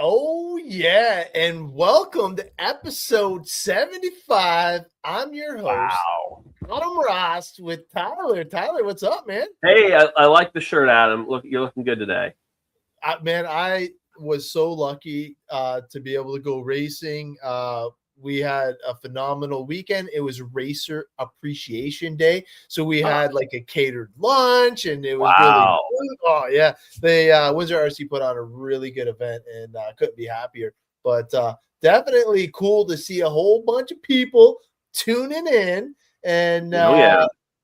Oh, yeah. And welcome to episode 75. I'm your host, Wow. Adam Ross, with Tyler. Tyler, what's up, man? Hey, I like the shirt, Adam. Look, you're looking good today. I was so lucky to be able to go racing. We had a phenomenal weekend. It was Racer Appreciation Day. So we had like a catered lunch and it was really Wow. good. Oh, yeah. They Windsor RC put on a really good event and couldn't be happier. But definitely cool to see a whole bunch of people tuning in and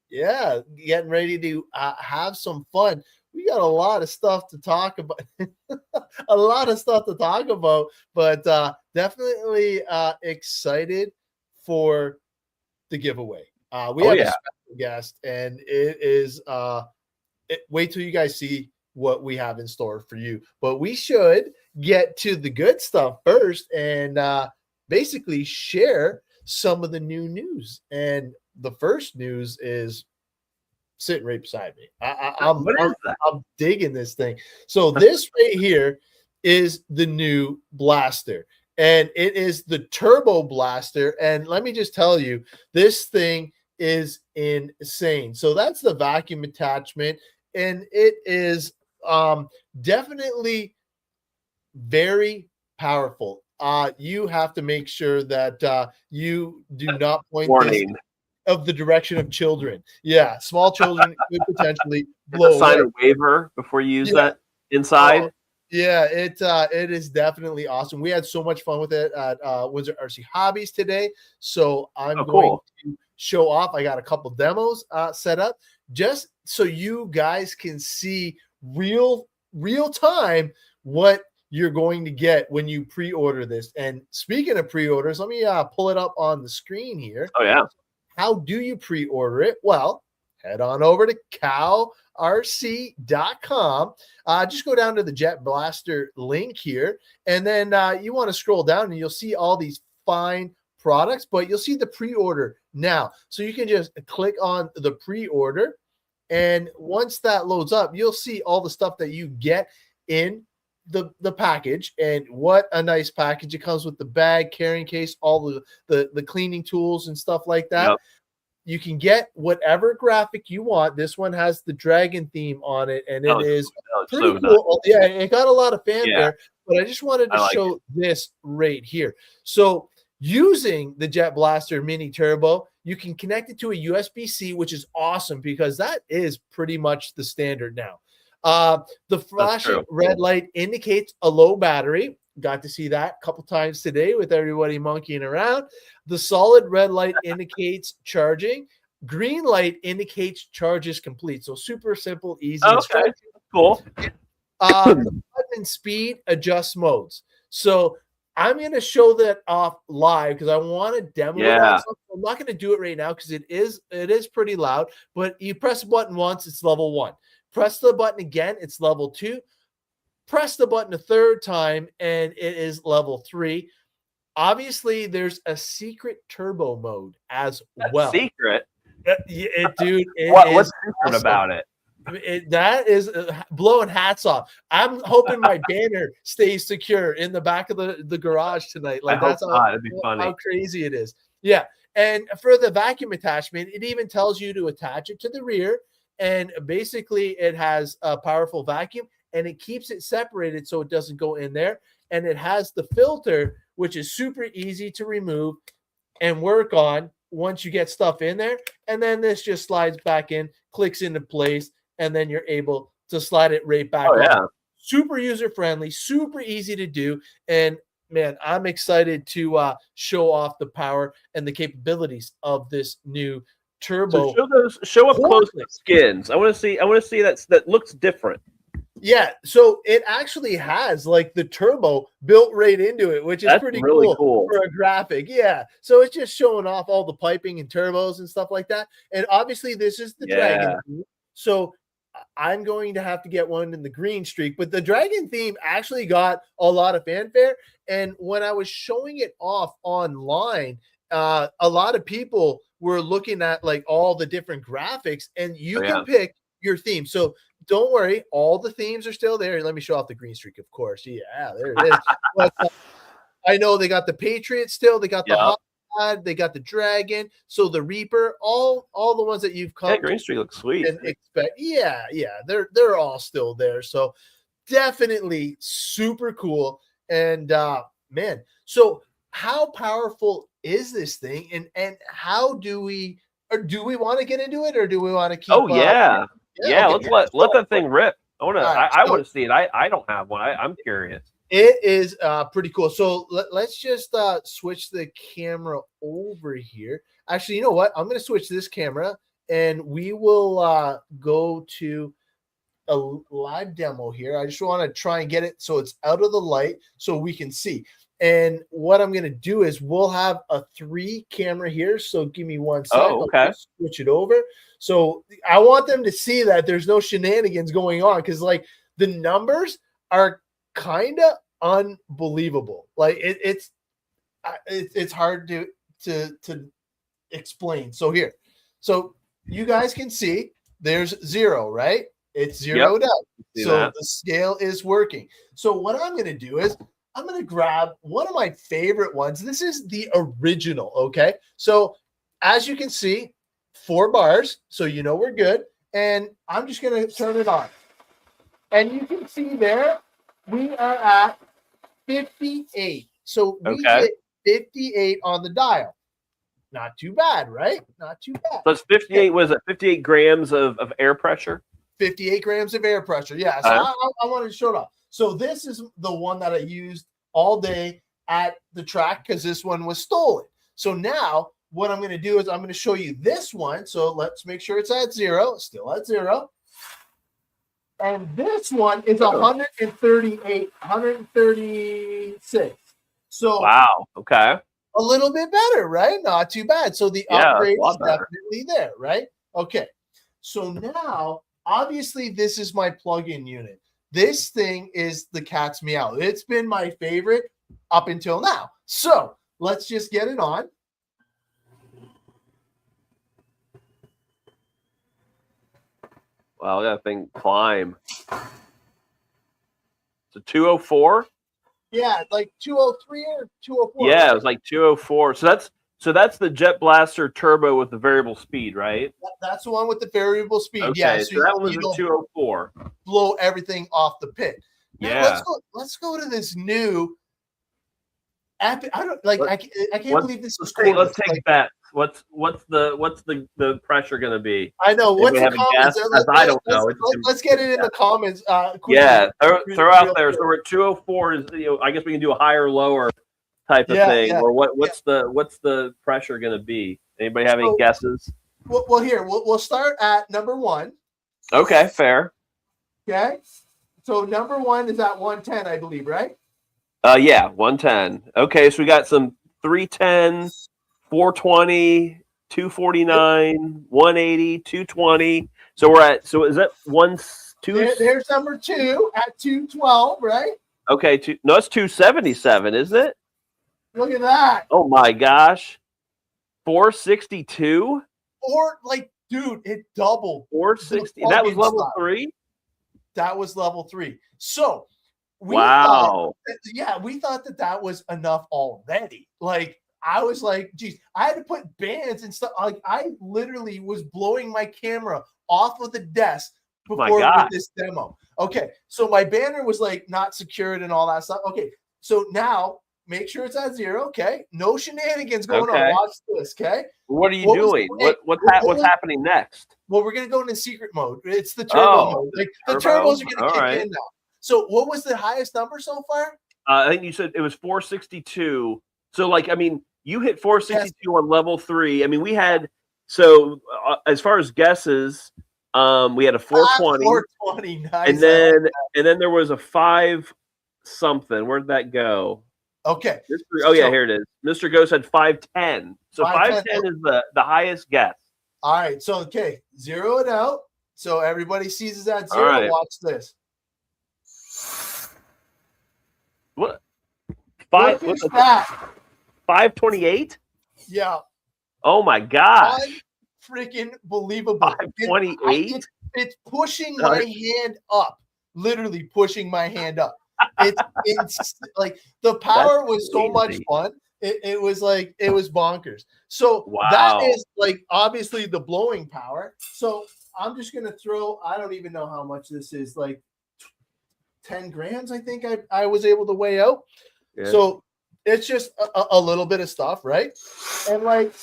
yeah, getting ready to have some fun. We got a lot of stuff to talk about. A lot of stuff to talk about, but definitely excited for the giveaway. We have a special guest, and it is wait till you guys see what we have in store for you. But we should get to the good stuff first and basically share some of the new news. And the first news is sitting right beside me. I'm digging this thing. So this right here is the new blaster, and it is the Turbo Blaster. And let me just tell you, this thing is insane. So that's the vacuum attachment, and it is definitely very powerful. You have to make sure that you do not point this of the direction of children. Yeah, small children could potentially blow sign a waiver before you use that inside. Yeah, it is definitely awesome. We had so much fun with it at Windsor RC Hobbies today. So I'm going to show off. I got a couple demos set up just so you guys can see real time what you're going to get when you pre-order this. And speaking of pre-orders, let me pull it up on the screen here. Oh yeah. How do you pre-order it? Well, head on over to CowRc.com. Just go down to the Jet Blaster link here, and then you want to scroll down, and you'll see all these fine products, but you'll see the pre-order now. So you can just click on the pre-order, and once that loads up, you'll see all the stuff that you get in the package. And what a nice package. It comes with the bag, carrying case, all the cleaning tools and stuff like that. Yep. You can get whatever graphic you want. This one has the dragon theme on it, and it is pretty cool. Nice. Yeah, it got a lot of fanfare, but I just wanted to show this right here. So using the Jet Blaster Mini Turbo, you can connect it to a USB-C, which is awesome because that is pretty much the standard now. The flashing red light indicates a low battery. Got to see that a couple times today with everybody monkeying around. The solid red light indicates charging. Green light indicates charge is complete. So super simple, easy. Okay, cool. The button and speed adjust modes. So I'm going to show that off live because I want to demo it. I'm not going to do it right now because it is pretty loud. But you press the button once, it's level 1. Press the button again, it's level 2. Press the button a third time, and it is level 3. Obviously, there's a secret turbo mode as well. Secret? Dude, what's secret about it? That is blowing hats off. I'm hoping my banner stays secure in the back of the garage tonight. Like that's that'd be funny. How crazy it is. Yeah, and for the vacuum attachment, it even tells you to attach it to the rear. And basically, it has a powerful vacuum, and it keeps it separated so it doesn't go in there. And it has the filter, which is super easy to remove and work on once you get stuff in there. And then this just slides back in, clicks into place, and then you're able to slide it right back on. Yeah. Super user-friendly, super easy to do. And, man, I'm excited to show off the power and the capabilities of this new turbo. So show up close the skins. I want to see that looks different. Yeah, so it actually has like the turbo built right into it, which is pretty really cool for a graphic. Yeah, so it's just showing off all the piping and turbos and stuff like that. And obviously, this is the Dragon theme, so I'm going to have to get one in the green streak. But the Dragon theme actually got a lot of fanfare, and when I was showing it off online, a lot of people were looking at like all the different graphics, and you can pick your theme. So don't worry, all the themes are still there. Let me show off the green streak, of course. Yeah, there it is. But, I know they got the Patriots still. They got the Hot, they got the Dragon. So the Reaper, all the ones that you've come. Yeah, green streak looks sweet. And expect. Yeah, they're all still there. So definitely super cool. And man, so how powerful is this thing? And how do we want to get into it, or do we want to keep? Yeah. Okay, let that thing rip. I want to see it. I don't have one. I'm curious. It is pretty cool. So let's just switch the camera over here. Actually, you know what? I'm going to switch this camera, and we will go to a live demo here. I just want to try and get it so it's out of the light so we can see. And what I'm going to do is we'll have a 3 camera here. So give me 1 second. Oh, okay. I'll switch it over. So I want them to see that there's no shenanigans going on, because like the numbers are kind of unbelievable. Like it's hard to explain. So here, so you guys can see there's 0, right? It's zeroed out. So the scale is working. So what I'm going to do is I'm going to grab one of my favorite ones. This is the original. Okay. So as you can see, 4 bars. So you know we're good. And I'm just going to turn it on. And you can see there, we are at 58. So we hit 58 on the dial. Not too bad, right? Not too bad. So it's 58, was it 58 grams of air pressure? 58 grams of air pressure. Yeah. So I wanted to show it off. So this is the one that I used all day at the track because this one was stolen. So now what I'm going to do is I'm going to show you this one. So let's make sure it's at 0, still at 0. And this one is 138, 136. So wow. Okay. A little bit better, right? Not too bad. So the upgrade is definitely there, right? Okay. So now, obviously, this is my plug-in unit. This thing is the cat's meow. It's been my favorite up until now. So let's just get it on. Wow, that thing climb. It's a 204? Yeah, like 203 or 204. Yeah, it was like 204. So that's the Jet Blaster Turbo with the variable speed, right? That's the one with the variable speed. Okay, yeah, so that was a 204. Blow everything off the pit. Now, yeah. Let's go to this new app. I can't believe this is cool. Let's take that. What's the pressure going to be? I know. What's the comments? I don't know. Let's get it in the comments. Throw out there. So we're at 204. Is I guess we can do a higher, lower type of thing. Yeah. Or what's the pressure going to be? Anybody have any guesses? Well, here we'll start at number 1. Okay, fair. Okay, so number 1 is at 110, I believe, right? Yeah, 110. Okay, so we got some 310. 420, 249, 180, 220. So is that 2? There's number 2 at 212, right? Okay, no, it's 277, isn't it? Look at that. Oh my gosh. 462? Or dude, it doubled. 460. That was level 3? That was level 3. So we thought that was enough already. I was like, geez, I had to put bands and stuff. Like, I literally was blowing my camera off of the desk before with this demo. Okay, so my banner was not secured and all that stuff. Okay, so now make sure it's at 0. Okay, no shenanigans going on. Watch this. Okay, what are you doing? What's happening next? Well, we're gonna go into secret mode. It's the turbo mode. The turbos are gonna kick in now. So, what was the highest number so far? I think you said it was 462. So, you hit 462 on level 3. I mean, we had as far as guesses, we had a 420. 420, nice. And then there was a 5 something. Where'd that go? Okay. Here it is. Mr. Ghost had 510. So 510 is the highest guess. All right. So 0 it out. So everybody sees it's at 0. Right. Watch this. What? What's that? 528? Yeah. Oh my gosh. Freaking believable. 528? it's pushing my hand up, literally pushing my hand up. It's like the power was so much fun. It was bonkers. So that is like obviously the blowing power. So I'm just gonna throw. I don't even know how much this is. Like 10 grams. I think I was able to weigh out. Yeah. So it's just a little bit of stuff, right? And like.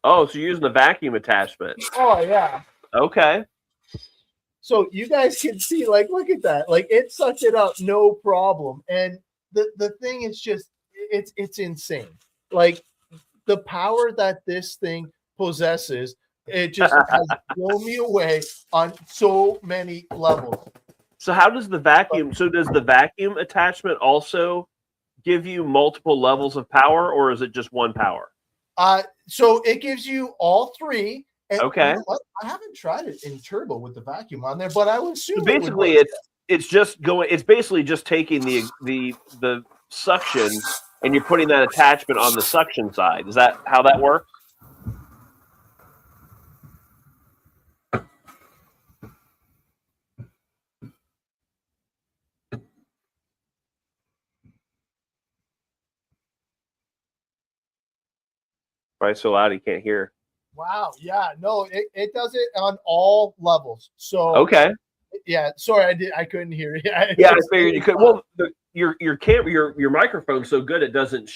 Oh, so you're using the vacuum attachment. Oh, yeah. Okay. So you guys can see, like, look at that. Like, it sucked it up, no problem. And the thing is just, it's insane. Like, the power that this thing possesses, it just has blown me away on so many levels. So how does the vacuum, does the vacuum attachment also give you multiple levels of power, or is it just one power? So it gives you all three. And okay. You know what? I haven't tried it in turbo with the vacuum on there, but I would assume. So basically, it's just going. It's basically just taking the suction, and you're putting that attachment on the suction side. Is that how that works? Probably so loud he can't hear. Wow. Yeah. No, it does it on all levels. So okay. Yeah. Sorry, I couldn't hear you. I figured you could. Well, your camera, your microphone's so good it doesn't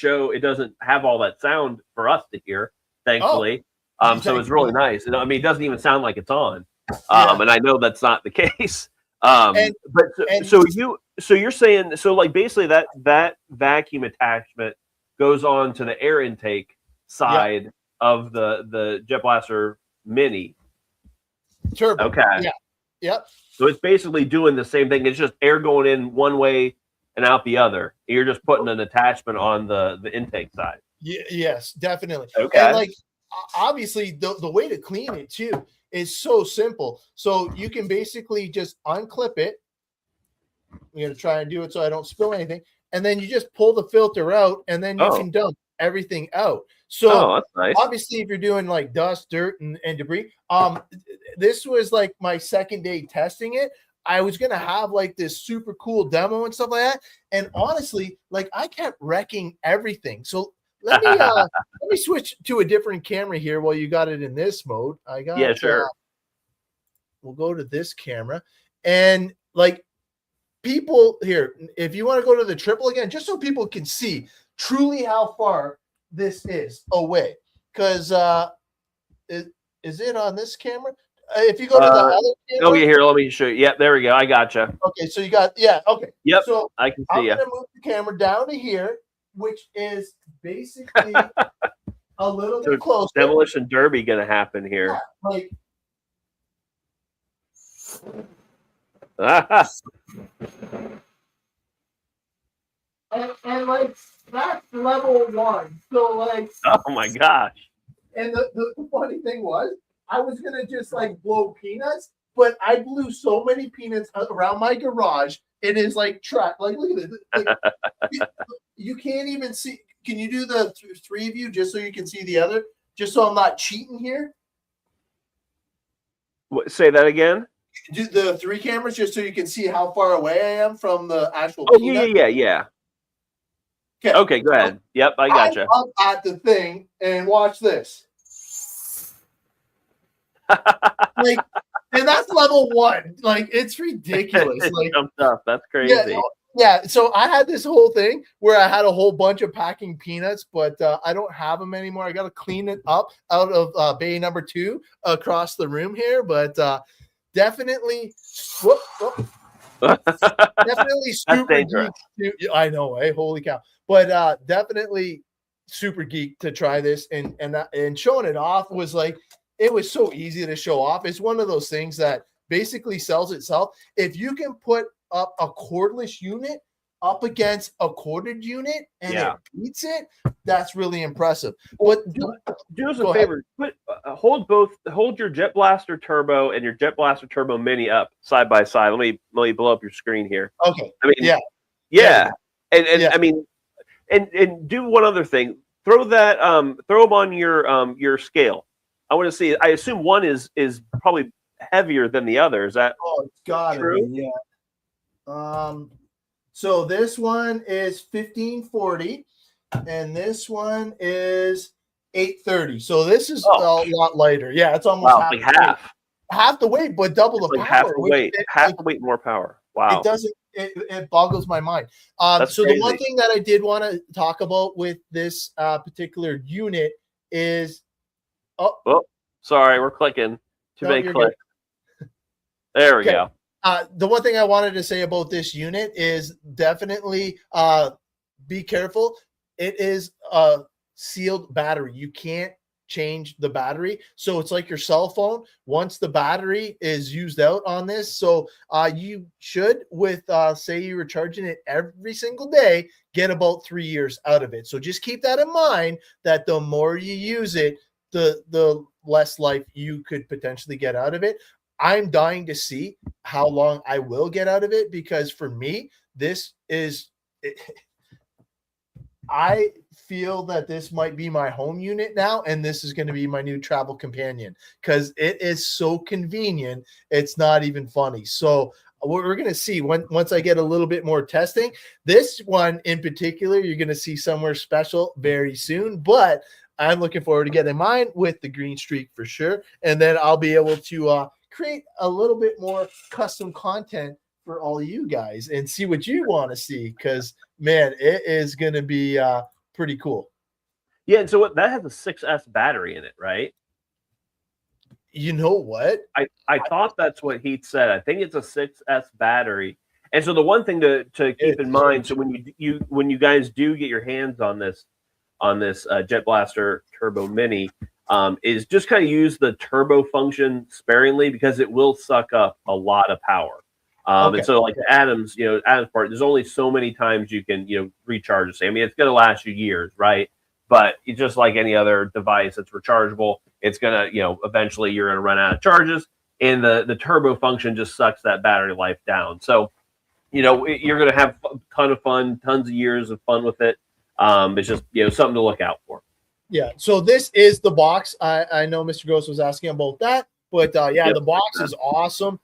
have all that sound for us to hear. Thankfully, so it's really nice. I mean, it doesn't even sound like it's on. And I know that's not the case. So you're saying like basically that vacuum attachment goes on to the air intake side of the Jet Blaster Mini turbo. Okay. Yeah. Yep. So it's basically doing the same thing. It's just air going in one way and out the other. You're just putting an attachment on the intake side. Yes, definitely. Okay. And like obviously the way to clean it too is so simple. So you can basically just unclip it. I'm gonna try and do it so I don't spill anything. And then you just pull the filter out, and then you can dump everything out. So that's nice. Obviously, if you're doing like dust, dirt, and debris, this was like my second day testing it. I was gonna have like this super cool demo and stuff like that. And honestly, like I kept wrecking everything. So let me switch to a different camera here while you got it in this mode. Sure. We'll go to this camera, and like people here, if you want to go to the triple again, just so people can see truly how far this is away, because is it on this camera? If you go to the other camera, okay, here, let me show you. Yep, there we go. I gotcha. Okay, so you got okay. Yep. So I can see you. I'm gonna move the camera down to here, which is basically a little bit closer. Demolition derby gonna happen here. Yeah, and like that's level 1. So like, oh my gosh. And the funny thing was, I was gonna just like blow peanuts, but I blew so many peanuts around my garage. It is like trapped. Like look at it. Like, you can't even see. Can you do the three of you just so you can see the other? Just so I'm not cheating here. Say that again. Do the 3 cameras just so you can see how far away I am from the actual. Oh yeah. Okay, go ahead. Yep, I gotcha. I'm up at the thing and watch this. Like, and that's level 1. Like, it's ridiculous. Like, that's crazy. Yeah. So I had this whole thing where I had a whole bunch of packing peanuts, but I don't have them anymore. I got to clean it up out of bay number 2 across the room here. But definitely, definitely super geek. I know, holy cow! But definitely super geek to try this, and showing it off was like, it was so easy to show off. It's one of those things that basically sells itself. If you can put up a cordless unit up against a corded unit and it beats it, that's really impressive. But do us a favor, hold your Jet Blaster Turbo and your Jet Blaster Turbo Mini up side by side. Let me blow up your screen here. Okay. I mean, yeah. I mean, and do one other thing. Throw them on your scale. I want to see. I assume one is probably heavier than the other. Is that it's gotta true? be, yeah. So this one is 1540, and this one is 830. So this is a lot lighter. Yeah, it's almost half the weight, but double the power. Half the weight, half the weight, more power. Wow. It doesn't. It boggles my mind. So crazy. The one thing that I did want to talk about with this particular unit is. Oh, sorry, we're clicking. Too many clicks. There we go. The one thing I wanted to say about this unit is definitely be careful. It is a sealed battery. You can't change the battery. So it's like your cell phone. Once the battery is used out on this, so you should, with say you were charging it every single day, get about 3 years out of it. So just keep that in mind, that the more you use it, the less life you could potentially get out of it. I'm dying to see how long I will get out of it, because for me, this is I feel that this might be my home unit now, and this is going to be my new travel companion, because it is so convenient. It's not even funny. So we're going to see once I get a little bit more testing. This one in particular, you're going to see somewhere special very soon, but I'm looking forward to getting mine with the green streak for sure. And then I'll be able to create a little bit more custom content for all you guys and see what you want to see, because man, it is going to be pretty cool. Yeah, and so that has a 6S battery in it, right? You know what? I thought that's what he said. I think it's a 6S battery. And so the one thing to keep in mind, so when you guys do get your hands on this Jet Blaster Turbo Mini, is just kind of use the turbo function sparingly, because it will suck up a lot of power. And so, like Adam's part, there's only so many times you can recharge this. I mean, it's going to last you years, right? But it's just like any other device that's rechargeable, it's gonna eventually you're gonna run out of charges, and the turbo function just sucks that battery life down. So you're gonna have a ton of fun, tons of years of fun with it. It's just something to look out for. Yeah. So this is the box. I know Mr. Gross was asking about that, but the box is awesome.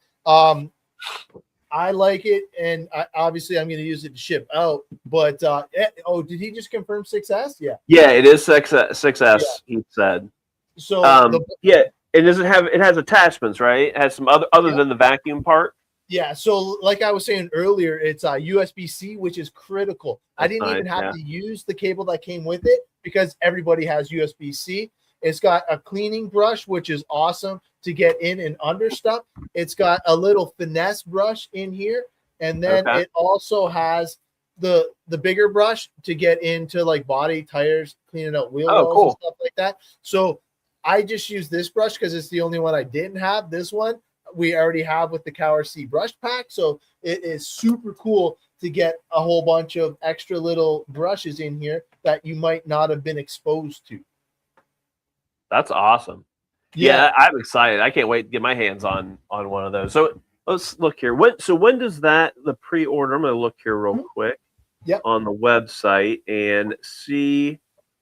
I like it, and obviously I'm going to use it to ship out. But did he just confirm 6S? Yeah. Yeah, it is 6S. Yeah. He said. So it has attachments, right? It has some other than the vacuum part. Yeah, so like I was saying earlier, it's USB-C, which is critical. I didn't even have to use the cable that came with it, because everybody has USB-C. It's got a cleaning brush, which is awesome to get in and under stuff. It's got a little finesse brush in here, and then it also has the bigger brush to get into like body, tires, cleaning out wheel wells and stuff like that. So I just use this brush because it's the only one I didn't have. This one we already have with the CowRc brush pack, so it is super cool to get a whole bunch of extra little brushes in here that you might not have been exposed to. That's awesome. Yeah, I'm excited. I can't wait to get my hands on one of those. So let's look here. When does the pre-order? I'm going to look here real quick on the website and see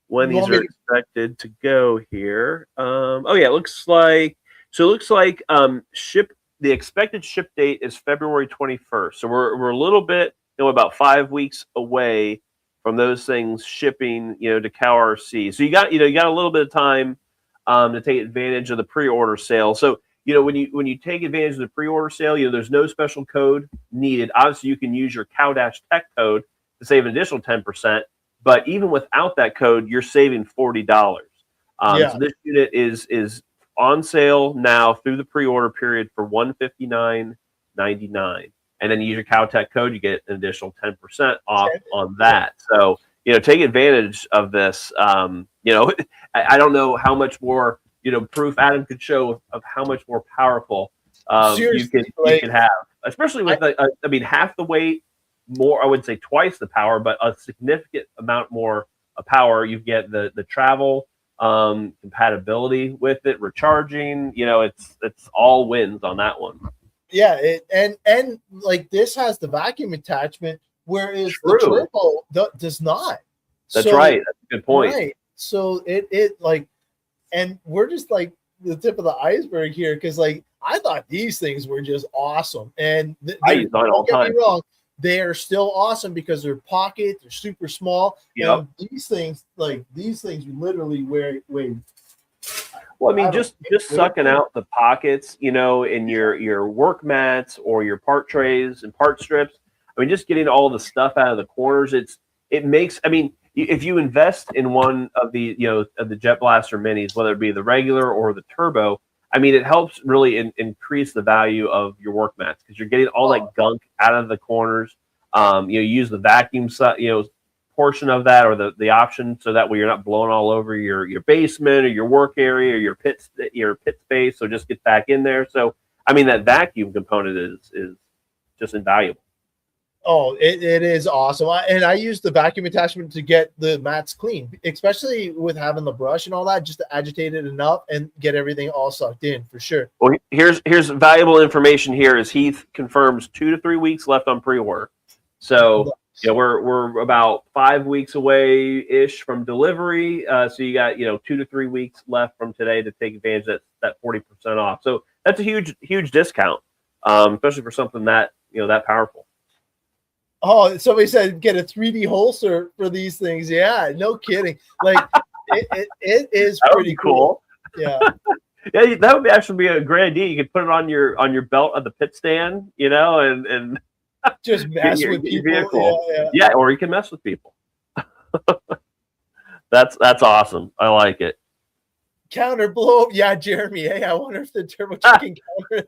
when these are expected to go here. It looks like the expected ship date is February 21st. So we're a little bit, about 5 weeks away from those things shipping, to CowRc. So you got a little bbit of time to take advantage of the pre-order sale. So when you take advantage of the pre-order sale, there's no special code needed. Obviously, you can use your CowTech code to save an additional 10%. But even without that code, you're saving $40. So this unit is on sale now through the pre-order period for $159.99, and then you use your CowTech code, you get an additional 10% off on that. So take advantage of this. I don't know how much more proof Adam could show of how much more powerful you can have, especially with half the weight, more, I wouldn't say twice the power, but a significant amount more power. You get the travel compatibility with it, recharging, it's all wins on that one. And like this has the vacuum attachment, whereas the turbo does not. That's right. That's a good point. Right. So it like, and we're just like the tip of the iceberg here, because like I thought these things were just awesome, and I use mine all the time. Don't get me wrong, they are still awesome because they're pocket, they're super small. Yep. And these things literally weigh. Well, I mean, just sucking out the pockets, you know, in your work mats or your part trays and part strips. I mean, just getting all the stuff out of the corners. It makes. I mean, if you invest in one of the of the Jet Blaster minis, whether it be the regular or the turbo, I mean, it helps really increase the value of your work mats because you're getting all that gunk out of the corners. You use the vacuum portion of that or the option, so that way you're not blowing all over your basement or your work area or your pit space. So just get back in there. So I mean, that vacuum component is just invaluable. Oh, it is awesome. I use the vacuum attachment to get the mats clean, especially with having the brush and all that, just to agitate it enough and get everything all sucked in for sure. Well, here's valuable information here as Heath confirms 2 to 3 weeks left on pre-order. So we're about 5 weeks away ish from delivery. So you got 2 to 3 weeks left from today to take advantage of that 40% off. So that's a huge discount, especially for something that that powerful. Oh, somebody said get a 3D holster for these things. Yeah, no kidding. Like it is pretty cool. Yeah. Yeah, that would actually be a great idea. You could put it on your belt of the pit stand, and just mess with people. Yeah, or you can mess with people. That's awesome. I like it. Counter blow. Yeah, Jeremy. Hey, I wonder if the turbo chicken counter.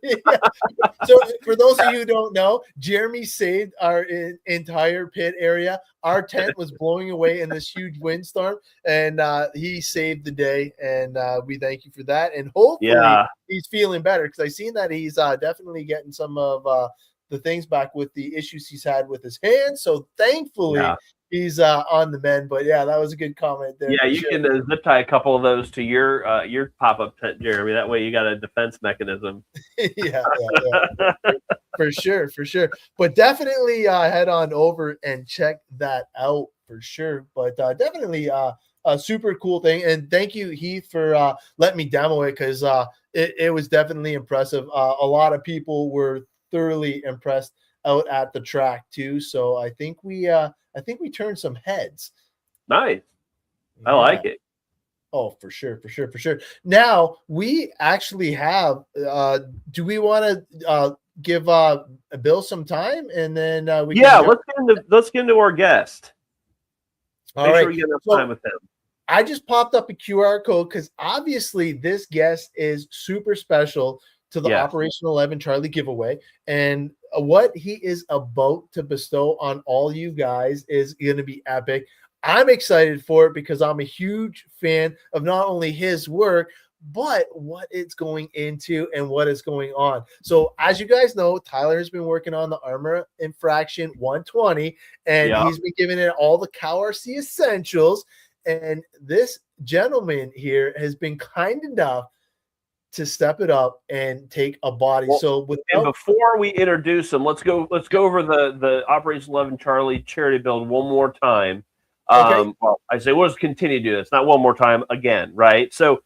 So for those of you who don't know, Jeremy saved our entire pit area. Our tent was blowing away in this huge windstorm, and he saved the day. And we thank you for that. And hopefully he's feeling better, because I seen that he's definitely getting some of the things back with the issues he's had with his hands. So thankfully he's on the mend. But yeah, that was a good comment there. Yeah, you can zip tie a couple of those to your pop-up tent, Jeremy. That way you got a defense mechanism. yeah. For sure. But definitely head on over and check that out for sure. But definitely a super cool thing. And thank you, Heath, for letting me demo it, because it was definitely impressive. A lot of people were thoroughly impressed out at the track too. So I think we turned some heads. Nice. I like it. Oh, for sure. Now we actually have do we want to give Bill some time, and then let's get into our guest. Make sure we get enough time with him. I just popped up a QR code because obviously this guest is super special to the Operation 11 Charlie giveaway, and what he is about to bestow on all you guys is going to be epic. I'm excited for it because I'm a huge fan of not only his work, but what it's going into and what is going on. So as you guys know, Tyler has been working on the Armor Infraction 120, and he's been giving it all the CowRc essentials. And this gentleman here has been kind enough to step it up and take a body. And before we introduce him, let's go over the Operation 11 Charlie Charity Build one more time. Okay. Well, I say let's continue to do this, not one more time again, right? So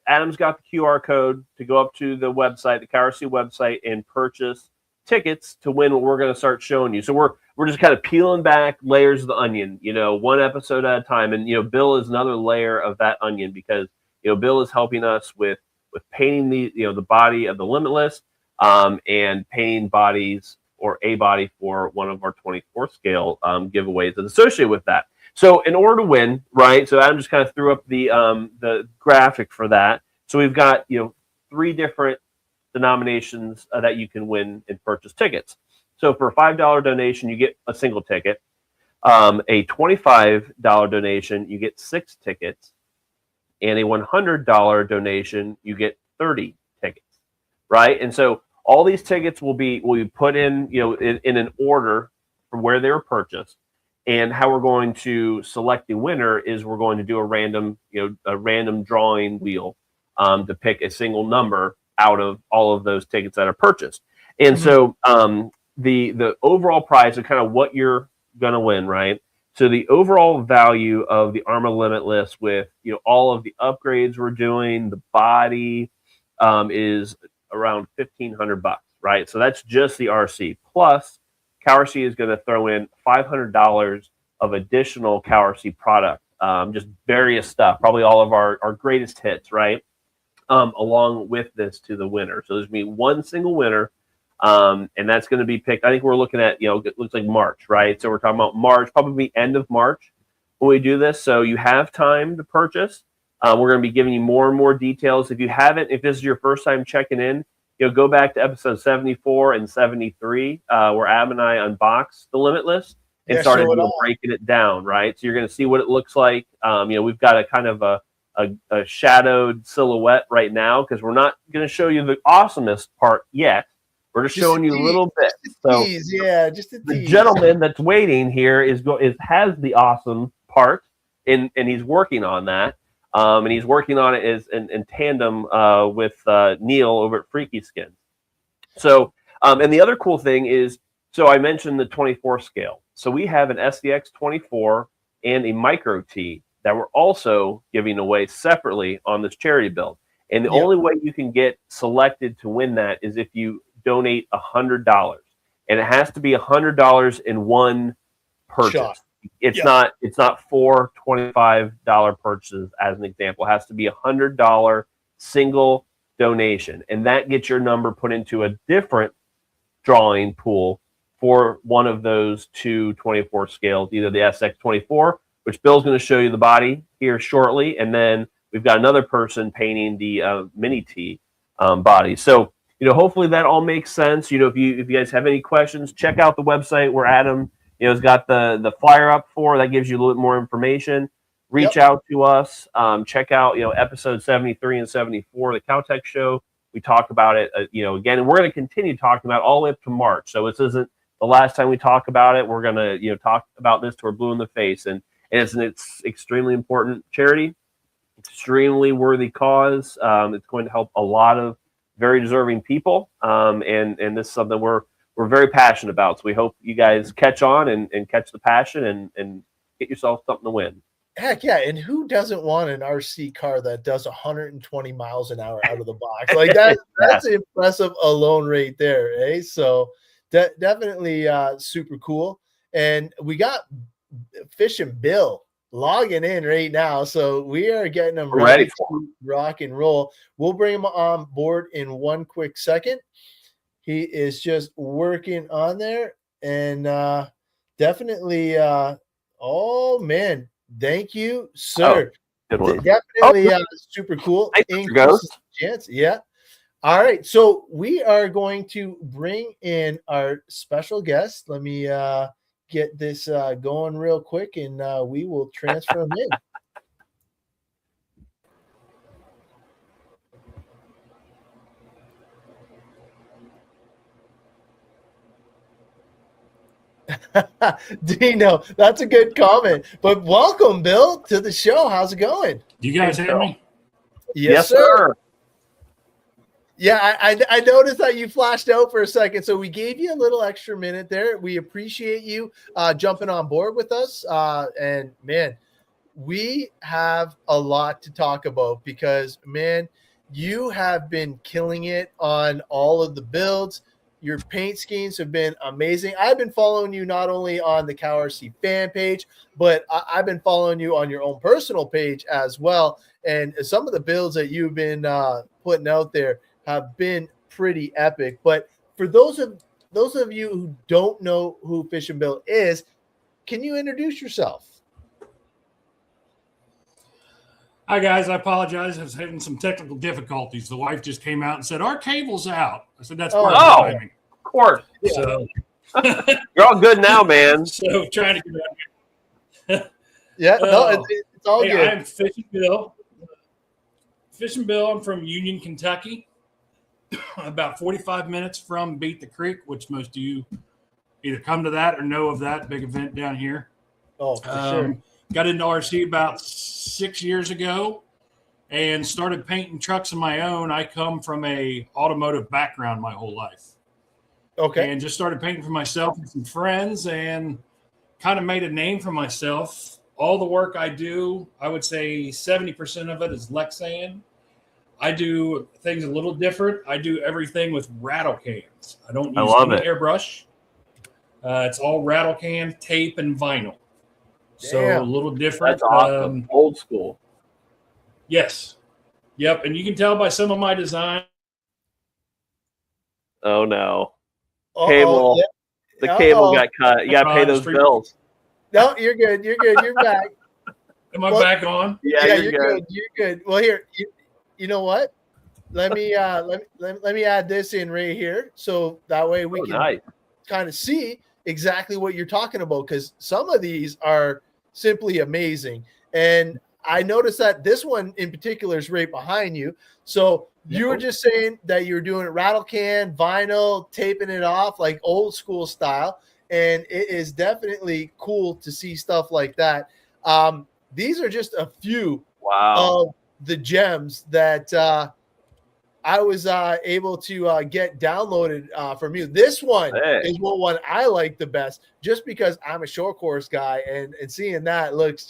Adam's got the QR code to go up to the website, the CowRc website, and purchase tickets to win what we're going to start showing you. So we're just kind of peeling back layers of the onion, one episode at a time. And Bill is another layer of that onion, because Bill is helping us with painting the body of the Limitless, and painting bodies or a body for one of our 24 scale giveaways that's associated with that. So in order to win, right? So Adam just kind of threw up the graphic for that. So we've got 3 different denominations that you can win and purchase tickets. So for a $5 donation, you get a single ticket. A $25 donation, you get 6 tickets. And a $100 donation, you get 30 tickets, right? And so all these tickets will be put in, in an order from where they were purchased. And how we're going to select the winner is we're going to do a random drawing wheel to pick a single number out of all of those tickets that are purchased. And so the overall prize of kind of what you're going to win, right, So the overall value of the Arma Limitless with all of the upgrades we're doing, the body is around $1,500, right? So that's just the RC. Plus, CowRc is going to throw in $500 of additional CowRc product, just various stuff, probably all of our greatest hits, right? Along with this to the winner. So there's going to be one single winner. And that's going to be picked. I think we're looking at, it looks like March, right? So we're talking about March, probably end of March when we do this. So you have time to purchase. We're going to be giving you more and more details. If this is your first time checking in, go back to episode 74 and 73, where Ab and I unboxed the Limitless and started breaking it down, right? So you're going to see what it looks like. We've got a kind of a shadowed silhouette right now because we're not going to show you the awesomest part yet. We're just showing you a little bit. So just a tease. The gentleman that's waiting here has the awesome part, and he's working on that. And he's working on it in tandem with Neil over at Freaky Skins. So, and the other cool thing is, so I mentioned the 24 scale. So we have an SDX 24 and a Micro T that we're also giving away separately on this charity build. And the only way you can get selected to win that is if you donate $100, and it has to be $100 in one purchase. It's not 4 $25 purchases as an example. It has to be $100 single donation, and that gets your number put into a different drawing pool for one of those two 24 scales, either the SX24, which Bill's going to show you the body here shortly, and then we've got another person painting the Mini T body. So hopefully that all makes sense. If you guys have any questions, check out the website where Adam has got the flyer up for. That gives you a little bit more information. Reach out to us. Check out episode 73 and 74, the Cowtech show. We talk about it again, and we're going to continue talking about it all the way up to March. So this isn't the last time we talk about it. We're going to talk about this till we're blue in the face, and it's an extremely important charity, extremely worthy cause. It's going to help a lot of very deserving people, and this is something we're very passionate about. So we hope you guys catch on and catch the passion and get yourself something to win. Heck yeah. And who doesn't want an RC car that does 120 miles an hour out of the box? Like that's impressive alone right there. Eh? So definitely super cool. And we got Fishin Bill logging in right now. So we are getting them ready to rock and roll. We'll bring him on board in one quick second. He is just working on there, and definitely oh man, thank you, sir. Good one. Definitely super cool. Chance. Yeah. All right. So we are going to bring in our special guest. Let me get this going real quick, and we will transfer him in. Dino, that's a good comment. But welcome, Bill, to the show. How's it going? You guys hear me? Yes, sir. Yeah, I noticed that you flashed out for a second, so we gave you a little extra minute there. We appreciate you jumping on board with us. And man, we have a lot to talk about because, man, you have been killing it on all of the builds. Your paint schemes have been amazing. I've been following you not only on the CowRc fan page, but I've been following you on your own personal page as well. And some of the builds that you've been putting out there have been pretty epic. But for those of you who don't know who Fishin Bill is, can you introduce yourself? Hi, guys. I apologize. I was having some technical difficulties. The wife just came out and said, our cable's out. I said, that's part of the timing. Of course. So, you're all good now, man. So trying to get out here. Yeah, no, it's all good. I'm Fishin Bill. Fishin Bill, I'm from Union, Kentucky. About 45 minutes from Beat the Creek, which most of you either come to that or know of that big event down here. Oh, for sure. Got into RC about 6 years ago and started painting trucks on my own. I come from a automotive background my whole life. Okay. And just started painting for myself and some friends and kind of made a name for myself. All the work I do, I would say 70% of it is Lexan. I do things a little different. I do everything with rattle cans. I don't use any airbrush. It's all rattle can, tape, and vinyl. So a little different. That's awesome. Old school. Yes. Yep. And you can tell by some of my design. Oh, no. Cable. Yeah. The cable got cut. You got to pay those bills. No, you're good. You're good. You're back. Am I back on? Yeah, you're good. You're good. Well, here, you know what? Let me add this in right here, so that way we can kind of see exactly what you're talking about, because some of these are simply amazing. And I noticed that this one in particular is right behind you. So you were just saying that you're doing rattle can, vinyl, taping it off like old school style. And it is definitely cool to see stuff like that. These are just a few of the gems that I was able to get downloaded from you. This one is one I like the best, just because I'm a short course guy, and seeing that looks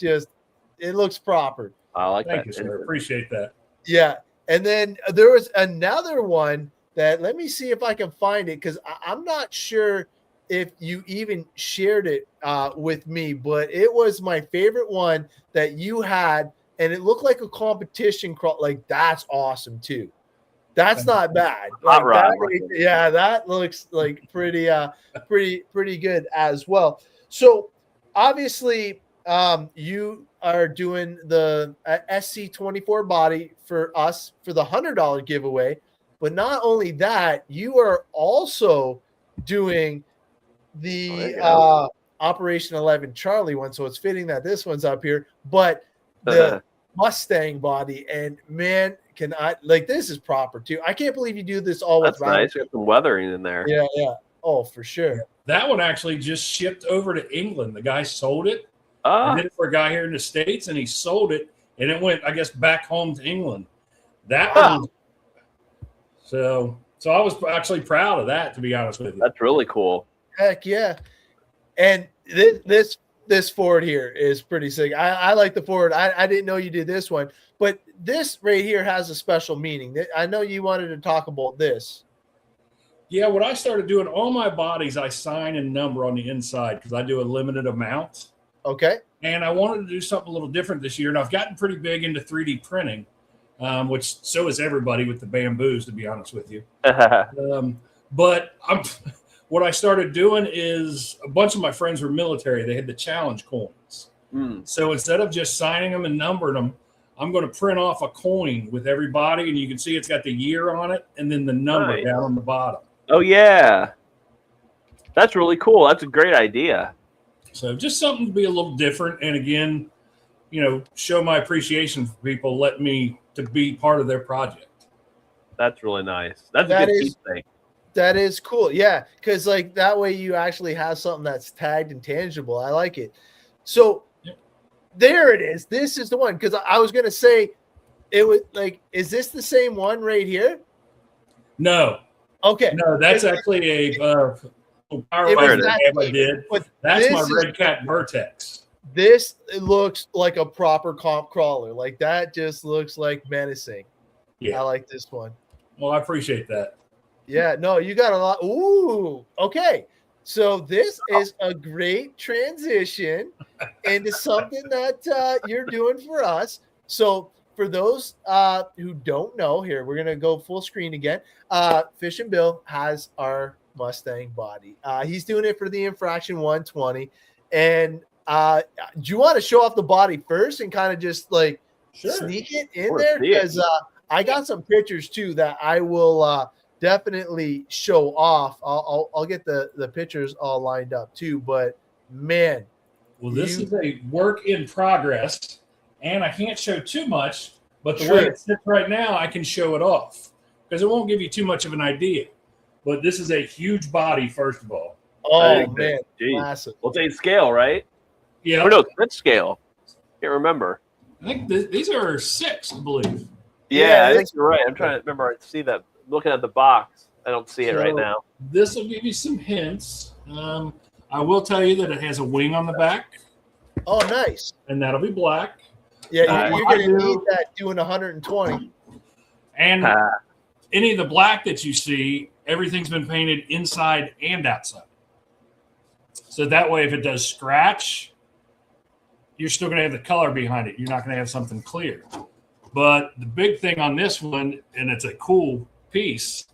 proper. I like Thank you, sir. Appreciate that. Yeah. And then there was another one that, let me see if I can find it, because I'm not sure if you even shared it with me, but it was my favorite one that you had, and it looked like a competition crawl. Like, that's awesome too. That's not bad. Like that looks like pretty good as well. So obviously, you are doing the SC24 body for us for the $100 giveaway, but not only that, you are also doing the Operation 11 Charlie one. So it's fitting that this one's up here, but the Mustang body, and man, this is proper too. I can't believe you do this all with nice. You got some weathering in there. Yeah. Oh, for sure. That one actually just shipped over to England. The guy sold it. I did it for a guy here in the States, and he sold it, and it went, I guess, back home to England. That one. So I was actually proud of that, to be honest with you. That's really cool. Heck yeah. And this Ford here is pretty sick. I like the Ford. I didn't know you did this one, but this right here has a special meaning. I know you wanted to talk about this. Yeah, when I started doing all my bodies, I sign and number on the inside because I do a limited amount. Okay. And I wanted to do something a little different this year, and I've gotten pretty big into 3D printing, which so is everybody with the bamboos, to be honest with you. But what I started doing is, a bunch of my friends were military. They had the challenge coins. So instead of just signing them and numbering them, I'm going to print off a coin with everybody, and you can see it's got the year on it and then the number down on the bottom. Oh, yeah. That's really cool. That's a great idea. So just something to be a little different. And again, show my appreciation for people letting me to be part of their project. That's really nice. That's a good keep thing. That is cool. Yeah. Because that way you actually have something that's tagged and tangible. I like it. So there it is. This is the one. Because I was going to say, it was is this the same one right here? No. Okay. No, that's actually a power I did. That's my Red Cat Vertex. This looks like a proper comp crawler. Like, that just looks like menacing. Yeah. I like this one. Well, I appreciate that. Yeah, no, you got a lot. Ooh, okay. So this is a great transition into something that you're doing for us. So for those who don't know, here, we're going to go full screen again. Fishin Bill has our Mustang body. He's doing it for the Infraction 120. And do you want to show off the body first and kind of just sneak it in there? Because I got some pictures too that I will definitely show off. I'll get the pictures all lined up too. But man, well, this is a work in progress, and I can't show too much. But the way it sits right now, I can show it off because it won't give you too much of an idea. But this is a huge body, first of all. Oh man, massive. Well, it's 8 scale, right? Yeah. Oh no, it's scale. Can't remember. I think these are 6, I believe. Yeah, I think you're right. I'm trying to remember. I see that. Looking at the box, I don't see it right now. This will give you some hints. I will tell you that it has a wing on the back. Oh, nice. And that'll be black. Yeah, you're going to need that doing 120. And any of the black that you see, everything's been painted inside and outside. So that way, if it does scratch, you're still going to have the color behind it. You're not going to have something clear. But the big thing on this one, and it's a cool piece,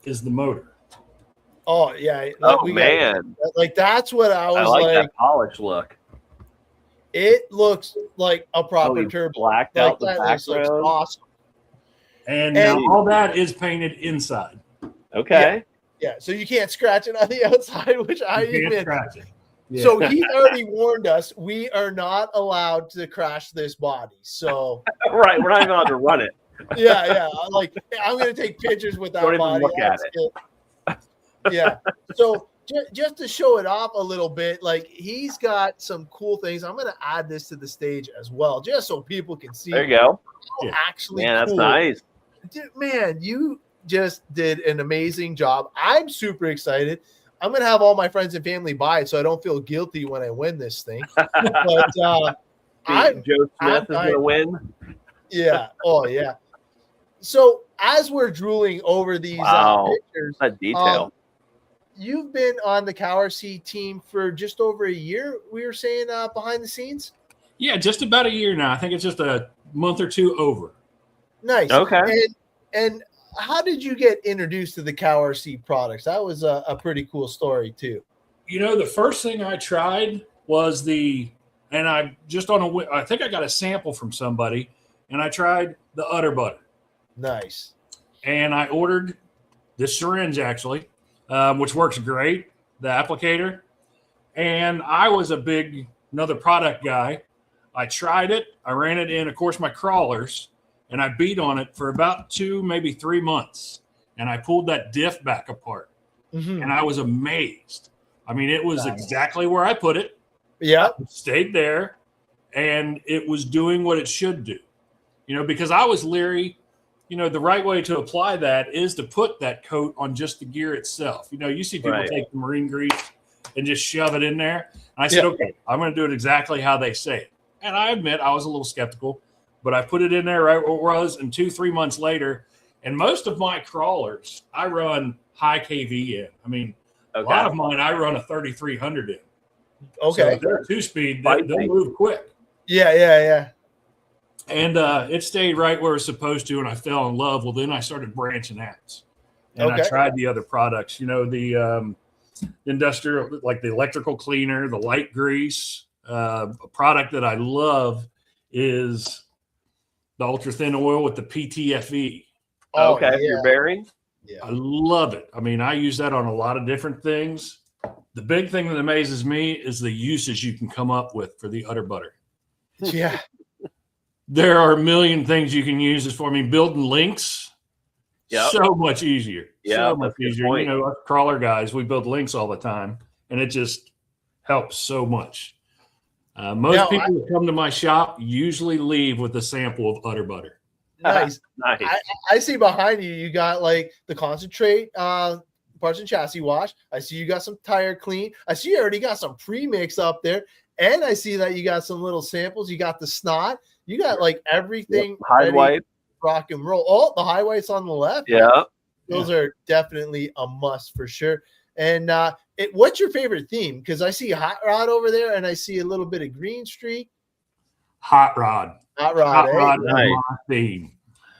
is the motor. Oh, yeah. Man. That's what I was like that polish look. It looks like a proper turbo. Blacked out the background. Looks awesome. And now all that is painted inside. Okay. Yeah, so you can't scratch it on the outside, which I admit. Scratch it. Yeah. So he already warned us we are not allowed to crash this body. So right, we're not even allowed to run it. Yeah. Like I'm going to take pictures with that Don't body. Even look at it. Yeah. So just to show it off a little bit, like he's got some cool things. I'm going to add this to the stage as well, just so people can see. There you go. Actually, man, cool. That's nice. Dude, man, you just did an amazing job. I'm super excited. I'm going to have all my friends and family buy it so I don't feel guilty when I win this thing. But Joe Smith is going to win. Yeah. Oh, yeah. So as we're drooling over these pictures, that detail. You've been on the CowRc team for just over a year, we were saying behind the scenes? Yeah, just about a year now. I think it's just a month or two over. Nice. Okay. And how did you get introduced to the CowRc products? That was a pretty cool story too. You know, the first thing I tried was I think I got a sample from somebody, and I tried the udder butter. Nice. And I ordered this syringe actually, which works great, the applicator. And I was another product guy. I tried it. I ran it in, of course, my crawlers. And I beat on it for about 2, maybe 3 months. And I pulled that diff back apart. Mm-hmm. And I was amazed. I mean, it was exactly where I put it. Yeah. It stayed there. And it was doing what it should do. You know, because I was leery, you know, the right way to apply that is to put that coat on just the gear itself. You know, you see people take the marine grease and just shove it in there. And I said, okay, I'm going to do it exactly how they say it. And I admit I was a little skeptical. But I put it in there right where it was, and 2-3 months later, and most of my crawlers, I run high KV in. I mean, a lot of mine, I run a 3300 in. Okay. So they're 2-speed. They'll move quick. Yeah. And it stayed right where it was supposed to, and I fell in love. Well, then I started branching out. And I tried the other products, you know, the industrial, like the electrical cleaner, the light grease. A product that I love is the ultra thin oil with the PTFE. Your bearings. Yeah, I love it. I mean, I use that on a lot of different things. The big thing that amazes me is the usage you can come up with for the udder butter. Yeah, there are a million things you can use this for. I mean, building links, so much easier. So much easier. You know, us crawler guys, we build links all the time, and it just helps so much. Most people who come to my shop usually leave with a sample of udder butter. Nice. I see behind you, you got like the concentrate parts and chassis wash. I see you got some tire clean. I see you already got some premix up there. And I see that you got some little samples. You got the snot. You got like everything. Hide wipe. Rock and roll. Oh, the high whites on the left. Yeah. Those are definitely a must for sure. And what's your favorite theme? Because I see Hot Rod over there, and I see a little bit of Green Streak. Hot Rod. Hot Rod is my theme.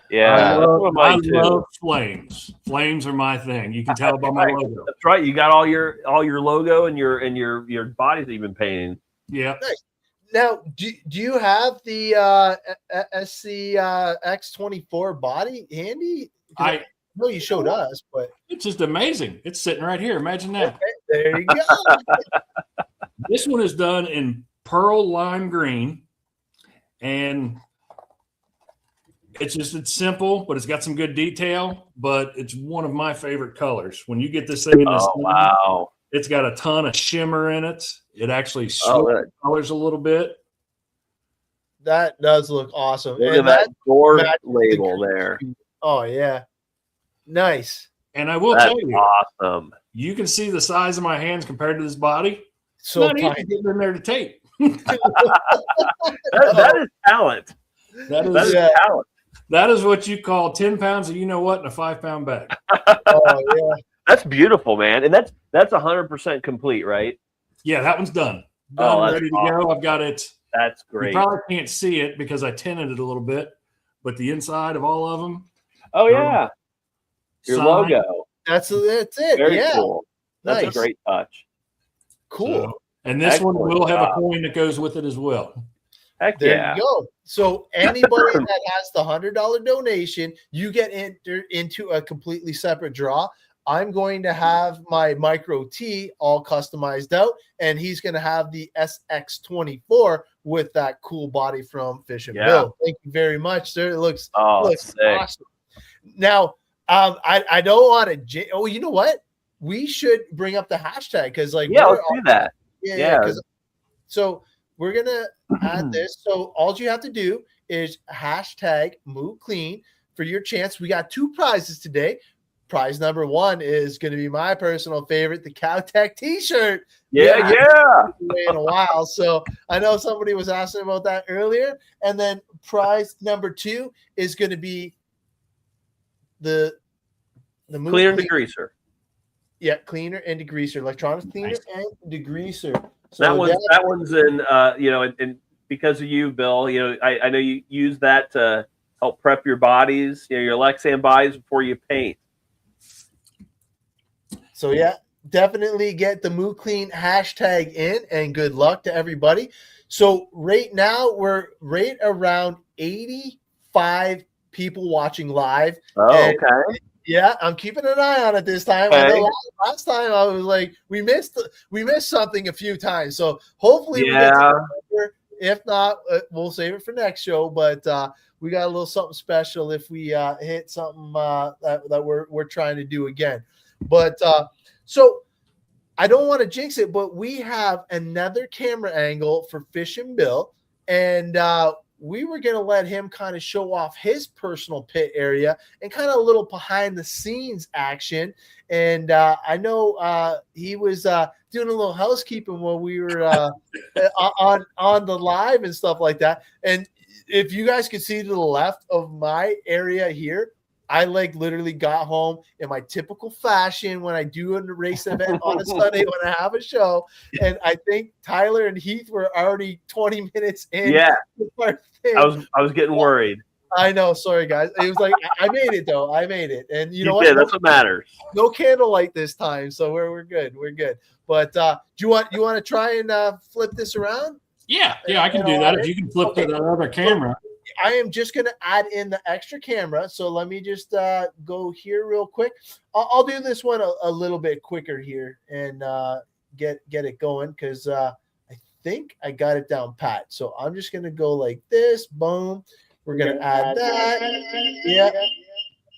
Yeah, I love flames. Flames are my thing. You can tell by my logo. That's right. You got all your logo and your bodies that you've been painting. Yeah. Nice. Now, do you have the SC X24 body handy? I know you showed us, but it's just amazing. It's sitting right here. Imagine that. Okay, there you go. This one is done in pearl lime green, and it's simple, but it's got some good detail. But it's one of my favorite colors. When you get this thing in this, it's got a ton of shimmer in it. It actually colors a little bit. That does look awesome. Look at that door label there. Oh yeah. Nice. And I will tell you, awesome. You can see the size of my hands compared to this body. So not easy getting in there to tape. that is talent. That is talent. That is what you call 10 pounds of you-know-what in a 5-pound bag. Oh, yeah. That's beautiful, man. And that's 100% complete, right? Yeah, that one's done. That's ready to awesome. go. I've got it. That's great. You probably can't see it because I tinted it a little bit, but the inside of all of them. Oh, yeah. Your logo. That's it. Very cool. That's Nice. a great touch. Cool. So, and this Excellent one will have job. a coin that goes with it as well. Heck There yeah. you go. So anybody that has the $100 donation, you get entered into a completely separate draw. I'm going to have my Micro T all customized out, and he's going to have the SX24 with that cool body from Fishin Bill. Thank you very much, sir. It looks sick. awesome. Now, I don't want to. Oh, you know what? We should bring up the hashtag because, like, let's do that. Yeah. So we're gonna add this. So all you have to do is hashtag Moo Clean for your chance. We got 2 prizes today. Prize number 1 is going to be my personal favorite, the CowTech T-shirt. Yeah. In a while, so I know somebody was asking about that earlier. And then prize number 2 is going to be the Moo Cleaner and degreaser. Yeah, cleaner and degreaser, electronics cleaner and degreaser. So that one's in, and because of you, Bill, I know you use that to help prep your bodies, your Lexan bodies before you paint. So yeah, definitely get the Moo Clean hashtag in, and good luck to everybody. So right now we're right around 85 people watching live. Oh, okay. Yeah, I'm keeping an eye on it this time. Okay. I know last time I was like, we missed something a few times. So hopefully we get to remember. If not, we'll save it for next show. But we got a little something special if we hit something that we're trying to do again. But so I don't want to jinx it, but we have another camera angle for Fishin Bill, and we were going to let him kind of show off his personal pit area and kind of a little behind the scenes action. And I know he was doing a little housekeeping while we were on the live and stuff like that. And if you guys could see to the left of my area here, I literally got home in my typical fashion when I do a race event on a Sunday when I have a show. And I think Tyler and Heath were already 20 minutes in. Yeah. I was getting worried. I know. Sorry, guys. It was like, I made it, though. I made it. And you know what? Did. That's what matters. No candlelight this time. So we're good. We're good. But do you want to try and flip this around? Yeah, I can do that. If you can flip to that other camera. I am just going to add in the extra camera. So let me just go here real quick. I'll do this one a little bit quicker here and get it going because I think I got it down pat. So I'm just going to go like this. Boom. We're going to add that. Yeah.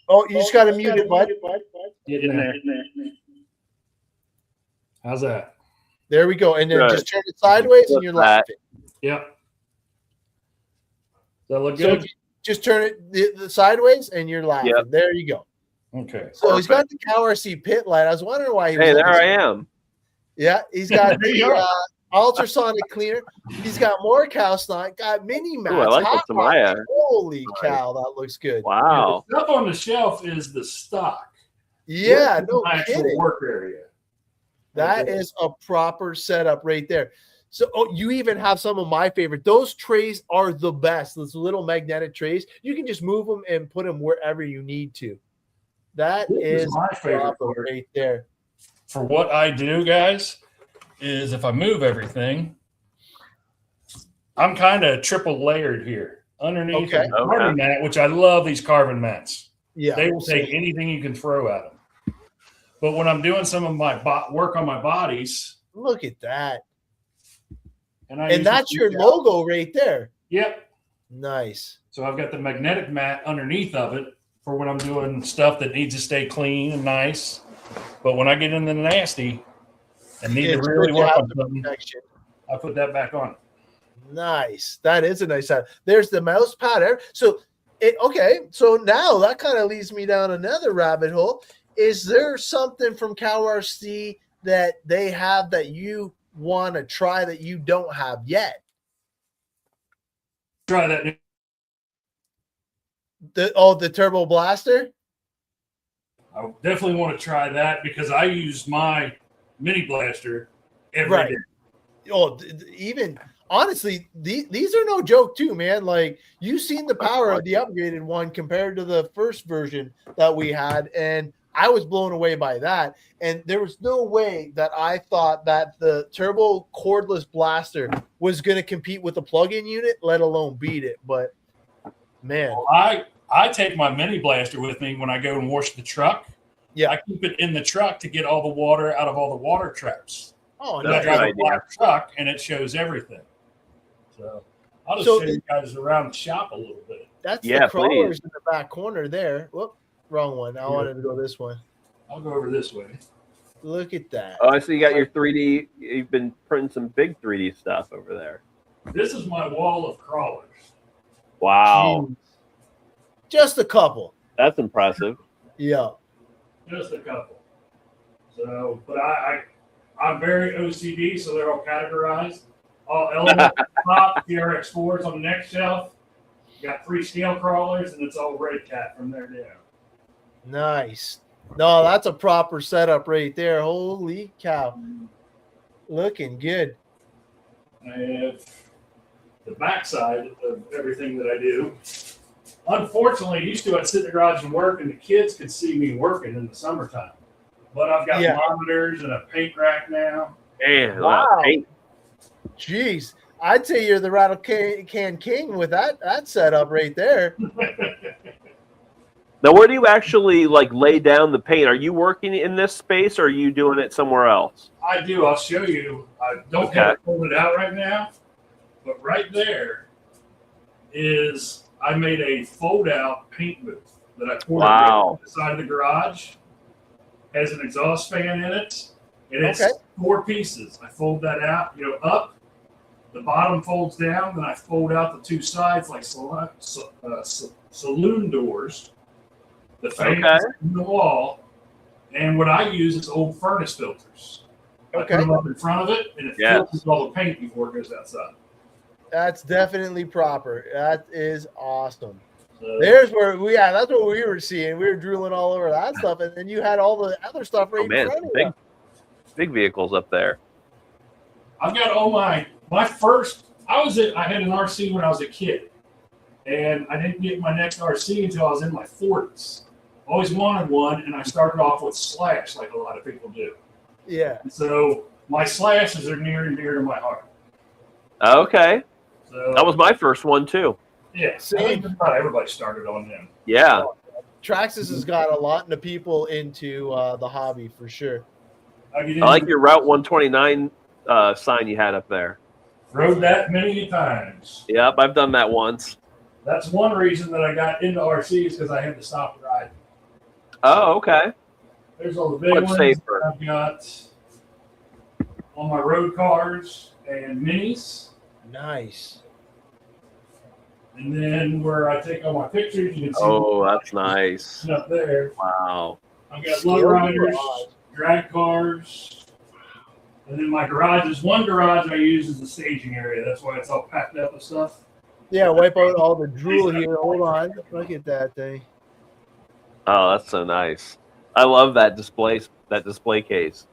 Oh, you just got to mute it, bud. Get in there. How's that? There we go. And then just turn it sideways and you're laughing. Yep. Does that look good? So just turn it the sideways and you're laughing. Yep. There you go. Okay. So he's got the CowRc pit light. I was wondering why he was. Hey, there I am. Yeah, he's got the ultrasonic cleaner. He's got more cow snot. Got mini mats. Ooh, I like that Samaya. Holy cow, that looks good. Wow. The stuff on the shelf is the stock. Yeah, no kidding. Work area. That is a proper setup right there. So you even have some of my favorite. Those trays are the best. Those little magnetic trays. You can just move them and put them wherever you need to. That is my favorite right there. For what I do, guys, is if I move everything, I'm kind of triple layered here. Underneath the carving mat, which I love these carving mats. Yeah, they will take anything you can throw at them. But when I'm doing some of my work on my bodies, look at that. And that's your logo right there. Yep. Nice. So I've got the magnetic mat underneath of it for when I'm doing stuff that needs to stay clean and nice. But when I get in the nasty and need to really work on something, I put that back on. Nice. That is a nice side. There's the mouse pad. So so now that kind of leads me down another rabbit hole. is there something from CowRc that they have that you want to try that you don't have yet? Try that. The Turbo Blaster? I definitely want to try that because I use my mini blaster every day. Oh, even honestly, these are no joke too, man. Like, you've seen the power of the upgraded one compared to the first version that we had, and I was blown away by that. And there was no way that I thought that the turbo cordless blaster was going to compete with the plug-in unit, let alone beat it. But man, well, I take my mini blaster with me when I go and wash the truck. Yeah, I keep it in the truck to get all the water out of all the water traps. Oh, and I drive a black truck, and it shows everything. So I'll just show you guys around the shop a little bit. That's the crawlers in the back corner there. Whoop, wrong one. I wanted to go this way. I'll go over this way. Look at that. Oh, I see you got your 3D. You've been printing some big 3D stuff over there. This is my wall of crawlers. Wow. Jeez. Just a couple. That's impressive. Yeah. Just a couple. So, but I'm very OCD, so they're all categorized. All Element top, CowRc4s on the next shelf. Got 3 scale crawlers, and it's all red cat from there down. Nice. No, that's a proper setup right there. Holy cow. Looking good. I have the backside of everything that I do. Unfortunately, used to I'd sit in the garage and work, and the kids could see me working in the summertime. But I've got monitors and a paint rack now. Man, wow. Paint. Jeez. I'd say you're the Rattle Can King with that setup right there. Now, where do you actually lay down the paint? Are you working in this space, or are you doing it somewhere else? I do. I'll show you. I don't have it pulled it out right now, but right there is I made a fold-out paint booth that I poured on the side of the garage. Has an exhaust fan in it, and it's 4 pieces. I fold that out, up. The bottom folds down, then I fold out the 2 sides like saloon doors. The fans in the wall, and what I use is old furnace filters. I put them up in front of it, and it filters all the paint before it goes outside. That's definitely proper. That is awesome. There's where that's what we were seeing. We were drooling all over that stuff, and then you had all the other stuff right in front of you. Big vehicles up there. I've got all my first. I had an RC when I was a kid, and I didn't get my next RC until I was in my 40s. Always wanted one, and I started off with Slash, like a lot of people do. Yeah. And so my Slashes are near and dear to my heart. Okay. So that was my first one too. Yeah. I think not everybody started on them. Yeah. Traxxas has got a lot of people into the hobby for sure. I like your Route 129 sign you had up there. Rode that many times. Yep, I've done that once. That's one reason that I got into RCs because I had to stop riding. Oh, okay. There's all the big ones. Safer. I've got on my road cars and minis. Nice. And then where I take all my pictures, you can see. Oh, that's nice. Up there. Wow. I've got low riders, drag cars. And then my one garage I use as a staging area. That's why it's all packed up with stuff. Yeah, wipe out all the drool here. Hold on. Look at that thing. Oh, that's so nice. I love that display case.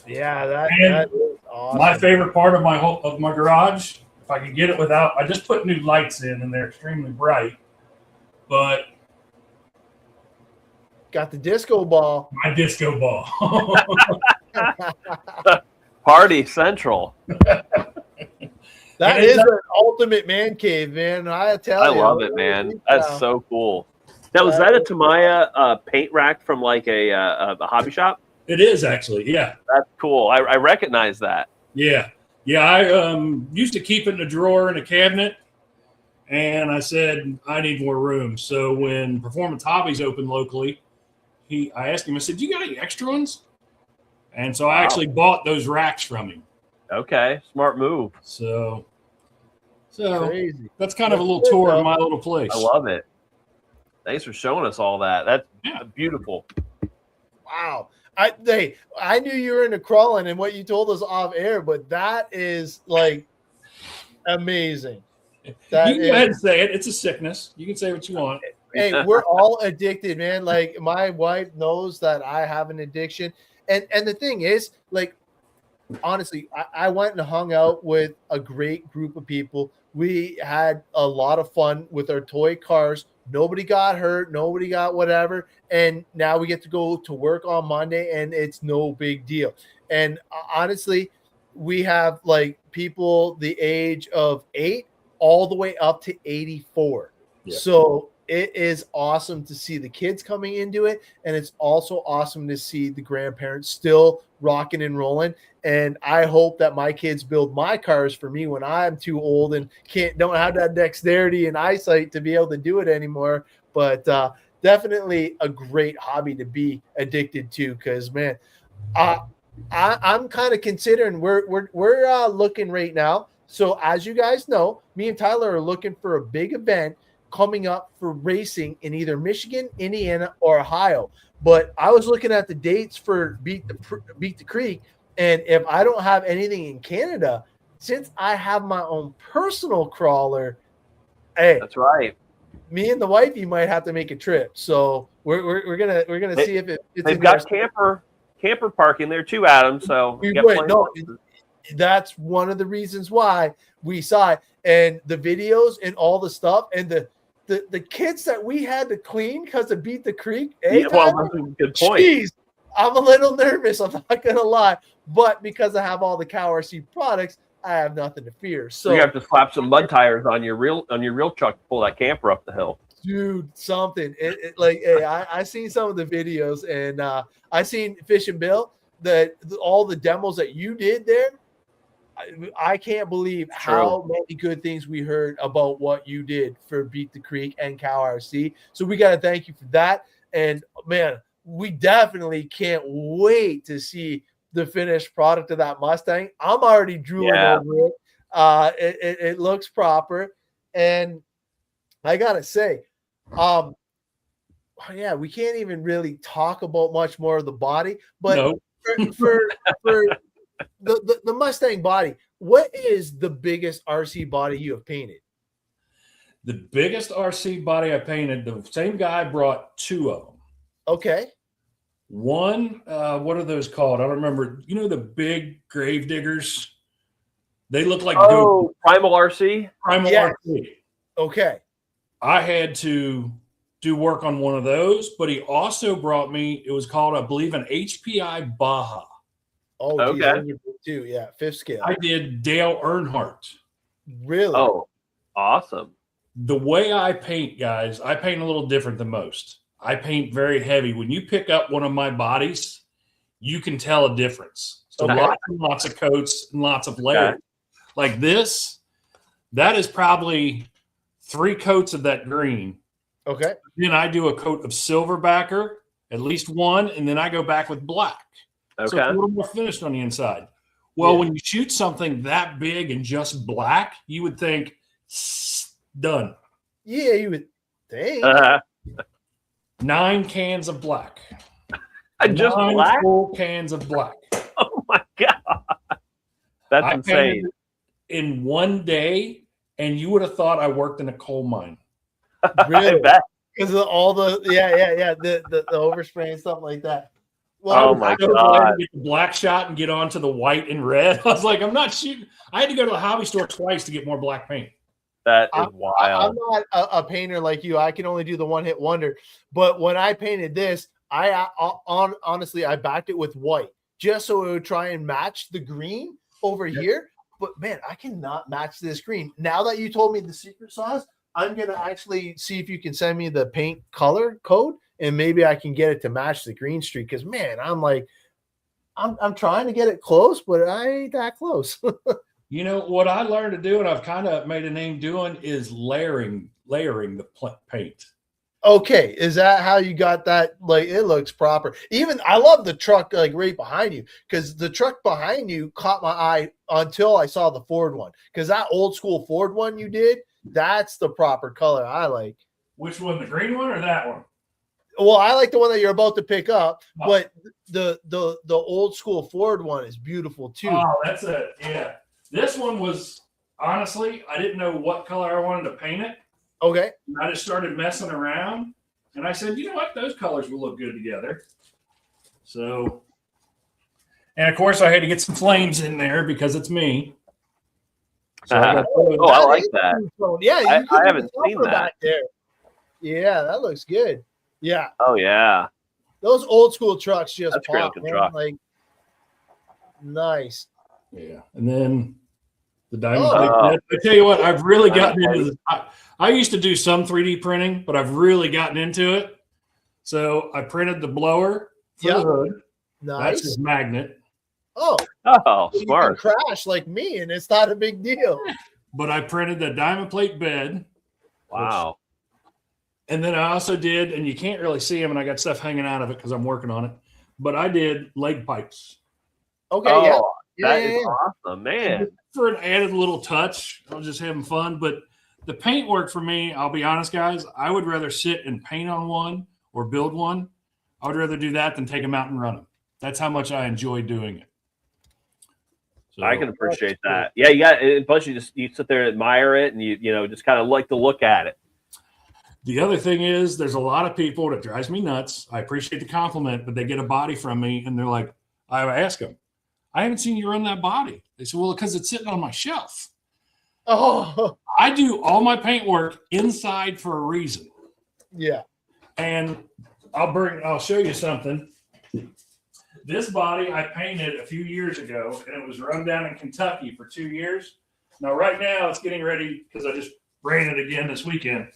Yeah, that is awesome. My favorite part of my garage, if I can get it without, I just put new lights in and they're extremely bright. But got the disco ball. My disco ball. Party Central. That is an ultimate man cave, man. I tell you. I love it, man. That's so cool. Now, was that a Tamiya paint rack from like a hobby shop? It is actually, yeah. That's cool. I recognize that. Yeah. Yeah, I used to keep it in a drawer in a cabinet, and I said, I need more room. So when Performance Hobbies opened locally, I asked him, I said, do you got any extra ones? And so I actually bought those racks from him. Okay, smart move. So crazy. That's kind of a little tour of my little place. I love it. Thanks for showing us all that. That's beautiful. Wow. I knew you were into crawling and what you told us off air, but that is like amazing. You can go ahead and say it. It's a sickness. You can say what you want. Hey, we're all addicted, man. Like my wife knows that I have an addiction. And the thing is, like, honestly, I went and hung out with a great group of people. We had a lot of fun with our toy cars. Nobody got hurt. Nobody got whatever. And now we get to go to work on Monday and it's no big deal. And honestly, we have like people the age of 8 all the way up to 84. Yeah. So it is awesome to see the kids coming into it. And it's also awesome to see the grandparents still rocking and rolling. And I hope that my kids build my cars for me when I'm too old and don't have that dexterity and eyesight to be able to do it anymore. But definitely a great hobby to be addicted to, because man, I'm kind of considering we're looking right now. So as you guys know, me and Tyler are looking for a big event coming up for racing in either Michigan, Indiana, or Ohio. But I was looking at the dates for Beat the Creek, and if I don't have anything in Canada, since I have my own personal crawler, hey, that's right. Me and the wifey might have to make a trip. So we're gonna see if they've got camper parking there too, Adam. So that's one of the reasons why we saw it, and the videos and all the stuff and the kids that we had to clean because of Beat the Creek. Yeah, well, that's a good point. Jeez, I'm a little nervous. I'm not gonna lie, but because I have all the CowRc products, I have nothing to fear. So you have to slap some mud tires on your real truck to pull that camper up the hill. Dude, something. Hey, I seen some of the videos, and I seen Fishin Bill all the demos that you did there. I can't believe how many good things we heard about what you did for Beat the Creek and CowRc. So we got to thank you for that. And man, we definitely can't wait to see the finished product of that Mustang. I'm already drooling over it. It looks proper. And I got to say, we can't even really talk about much more of the body, but for the Mustang body, what is the biggest RC body you have painted? The biggest RC body I painted, the same guy brought 2 of them. Okay. One, what are those called? I don't remember. You know the big grave diggers? They look like Primal RC? Primal RC. Okay. I had to do work on one of those, but he also brought me, it was called, I believe, an HPI Baja. Oh, okay. Too. Yeah, 5th scale. I did Dale Earnhardt. Really? Oh, awesome. The way I paint, guys, I paint a little different than most. I paint very heavy. When you pick up one of my bodies, you can tell a difference. So lots of coats and lots of layers. Okay. Like this, that is probably 3 coats of that green. Okay. Then I do a coat of silver backer, at least one, and then I go back with black. Okay. So it's a little more finished on the inside. Well, when you shoot something that big and just black, you would think, done. Yeah, you would think. 9 cans of black. Just 9 black? full cans of black. Oh, my God. That's insane. In one day, and you would have thought I worked in a coal mine. Really? Because of all the the overspray and stuff like that. Well, oh my God! Get the black shot and get onto the white and red. I was like, I'm not shooting. I had to go to the hobby store twice to get more black paint. That is wild. I'm not a painter like you. I can only do the one-hit wonder. But when I painted this, honestly I backed it with white just so it would try and match the green over here. But man, I cannot match this green. Now that you told me the secret sauce, I'm gonna actually see if you can send me the paint color code, and maybe I can get it to match the green streak. Because man, I'm trying to get it close, but I ain't that close. You know what I learned to do, and I've kind of made a name doing, is layering the paint. Okay, is that how you got that? Like, it looks proper. Even I love the truck like right behind you, because the truck behind you caught my eye until I saw the Ford one. Because that old school Ford one you did, that's the proper color I like. Which one, the green one or that one? Well, I like the one that you're about to pick up, but the old school Ford one is beautiful too. Oh, that's it. Yeah. This one was, honestly, I didn't know what color I wanted to paint it. Okay. And I just started messing around, and I said, you know what? Those colors will look good together. So, and of course, I had to get some flames in there because it's me. So I like that. Yeah, I haven't seen that back there. Yeah, that looks good. Yeah. Oh yeah. Those old school trucks just That's pop, man. Truck. Like nice. Yeah, and then the diamond plate. I tell you what, I've really gotten into this. I used to do some 3D printing, but I've really gotten into it. So I printed the blower for the hood. Nice. That's his magnet. Oh, smart. You can crash like me, and it's not a big deal. But I printed the diamond plate bed. Wow. And then I also did, and you can't really see them, and I got stuff hanging out of it because I'm working on it. But I did leg pipes. Okay, that is awesome, man. For an added little touch, I was just having fun. But the paint work for me, I'll be honest, guys, I would rather sit and paint on one or build one. I would rather do that than take them out and run them. That's how much I enjoy doing it. So, I can appreciate that. Yeah, you got. Plus, you sit there and admire it, and you know just kind of like to look at it. The other thing is, there's a lot of people that drives me nuts. I appreciate the compliment, but they get a body from me, and they're like, I ask them, I haven't seen you run that body. They say, well, because it's sitting on my shelf. Oh, I do all my paint work inside for a reason. Yeah. And I'll show you something. This body I painted a few years ago, and it was run down in Kentucky for 2 years. Now, right now, it's getting ready because I just ran it again this weekend.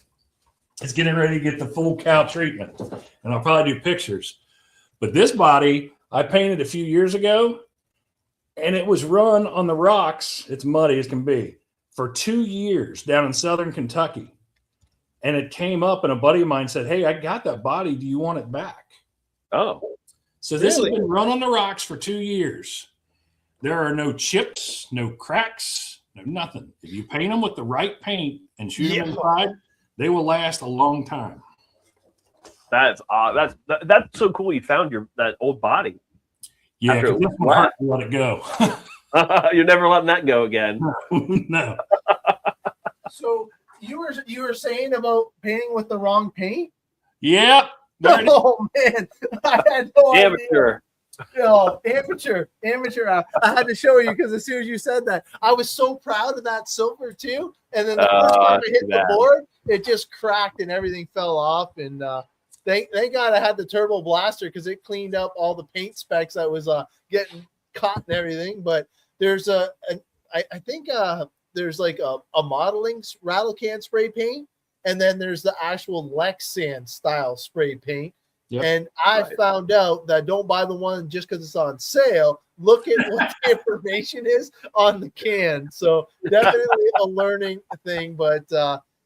It's getting ready to get the full cow treatment, and I'll probably do pictures. But this body I painted a few years ago, and it was run on the rocks. It's muddy as can be for 2 years down in southern Kentucky. And it came up, and a buddy of mine said, hey, I got that body. Do you want it back? Oh. So this has been run on the rocks for 2 years. There are no chips, no cracks, no nothing. If you paint them with the right paint and shoot them inside, they will last a long time. That's so cool. You found that old body. Yeah, this one hurt to let it go. You're never letting that go again. No. So you were saying about painting with the wrong paint? Yeah. Oh man, I had no Amateur. idea. Oh, amateur. I had to show you because as soon as you said that, I was so proud of that silver too. And then the first time I hit the board, it just cracked and everything fell off. And thank God I had the turbo blaster because it cleaned up all the paint specks that was getting caught and everything. But there's I think there's like a modeling rattle can spray paint. And then there's the actual Lexan style spray paint. Yep. And I found out that don't buy the one just because it's on sale. Look at what the information is on the can. So definitely a learning thing, but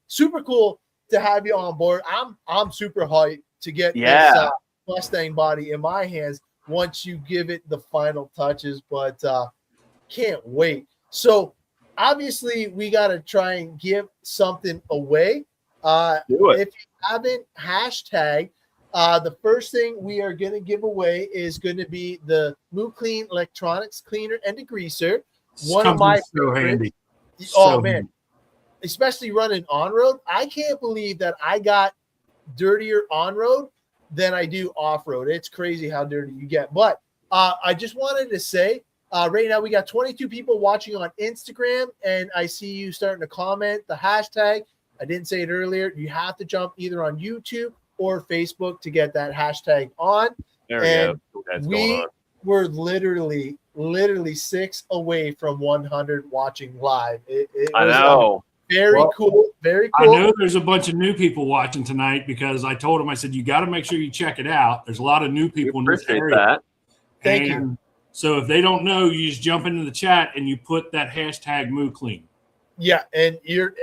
super cool to have you on board. I'm super hyped to get this Mustang body in my hands once you give it the final touches, but can't wait. So obviously we got to try and give something away. If you haven't, hashtag, the first thing we are going to give away is going to be the Moo Clean electronics cleaner and degreaser. One of my favorites. Oh, man. Especially running on-road. I can't believe that I got dirtier on-road than I do off-road. It's crazy how dirty you get. But I just wanted to say, right now we got 22 people watching on Instagram, and I see you starting to comment the hashtag. I didn't say it earlier. You have to jump either on YouTube or Facebook to get that hashtag on. There we were literally 6 away from 100 watching live. It I know. Very cool. Very cool. I know there's a bunch of new people watching tonight because I told them, I said, you got to make sure you check it out. There's a lot of new people in this area. That. Thank you. So if they don't know, you just jump into the chat and you put that hashtag MooClean. Yeah, and you're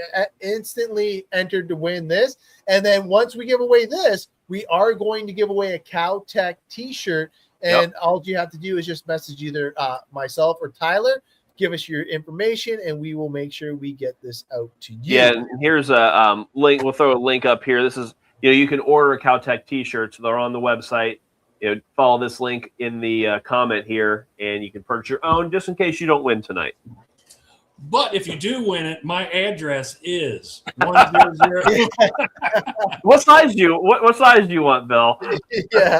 instantly entered to win this. And then once we give away this, we are going to give away a CowTech t-shirt. And all you have to do is just message either myself or Tyler give us your information, and we will make sure we get this out to you. Yeah, and here's a link. We'll throw a link up here. This is, you can order CowTech T-shirts. They're on the website. Follow this link in the comment here, and you can purchase your own just in case you don't win tonight. But if you do win it, my address is 100. What size do you want, Bill? Yeah.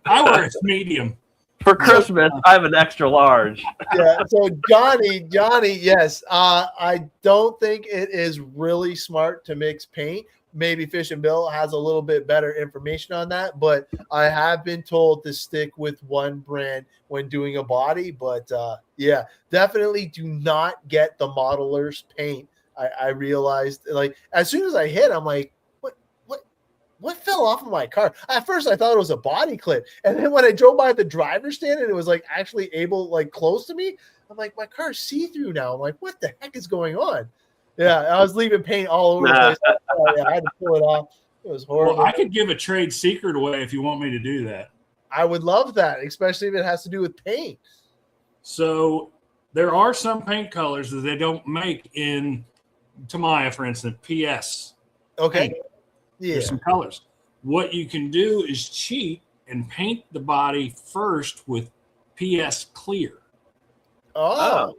I wear a medium. For Christmas, I have an extra large. Yeah. So Johnny, yes. I don't think it is really smart to mix paint. Maybe Fishin Bill has a little bit better information on that, but I have been told to stick with one brand when doing a body. But yeah, definitely do not get the modeler's paint. I realized, like, as soon as I hit, I'm like, what fell off of my car? At first, I thought it was a body clip, and then when I drove by the driver's stand and it was like actually close to me, I'm like, my car's see-through now. I'm like, what the heck is going on? Yeah, I was leaving paint all over the place. Yeah, I had to pull it off. It was horrible. Well, I could give a trade secret away if you want me to do that. I would love that, especially if it has to do with paint. So there are some paint colors that they don't make in Tamiya, for instance, PS. Okay. Paint. Yeah. There's some colors. What you can do is cheat and paint the body first with PS clear. Oh.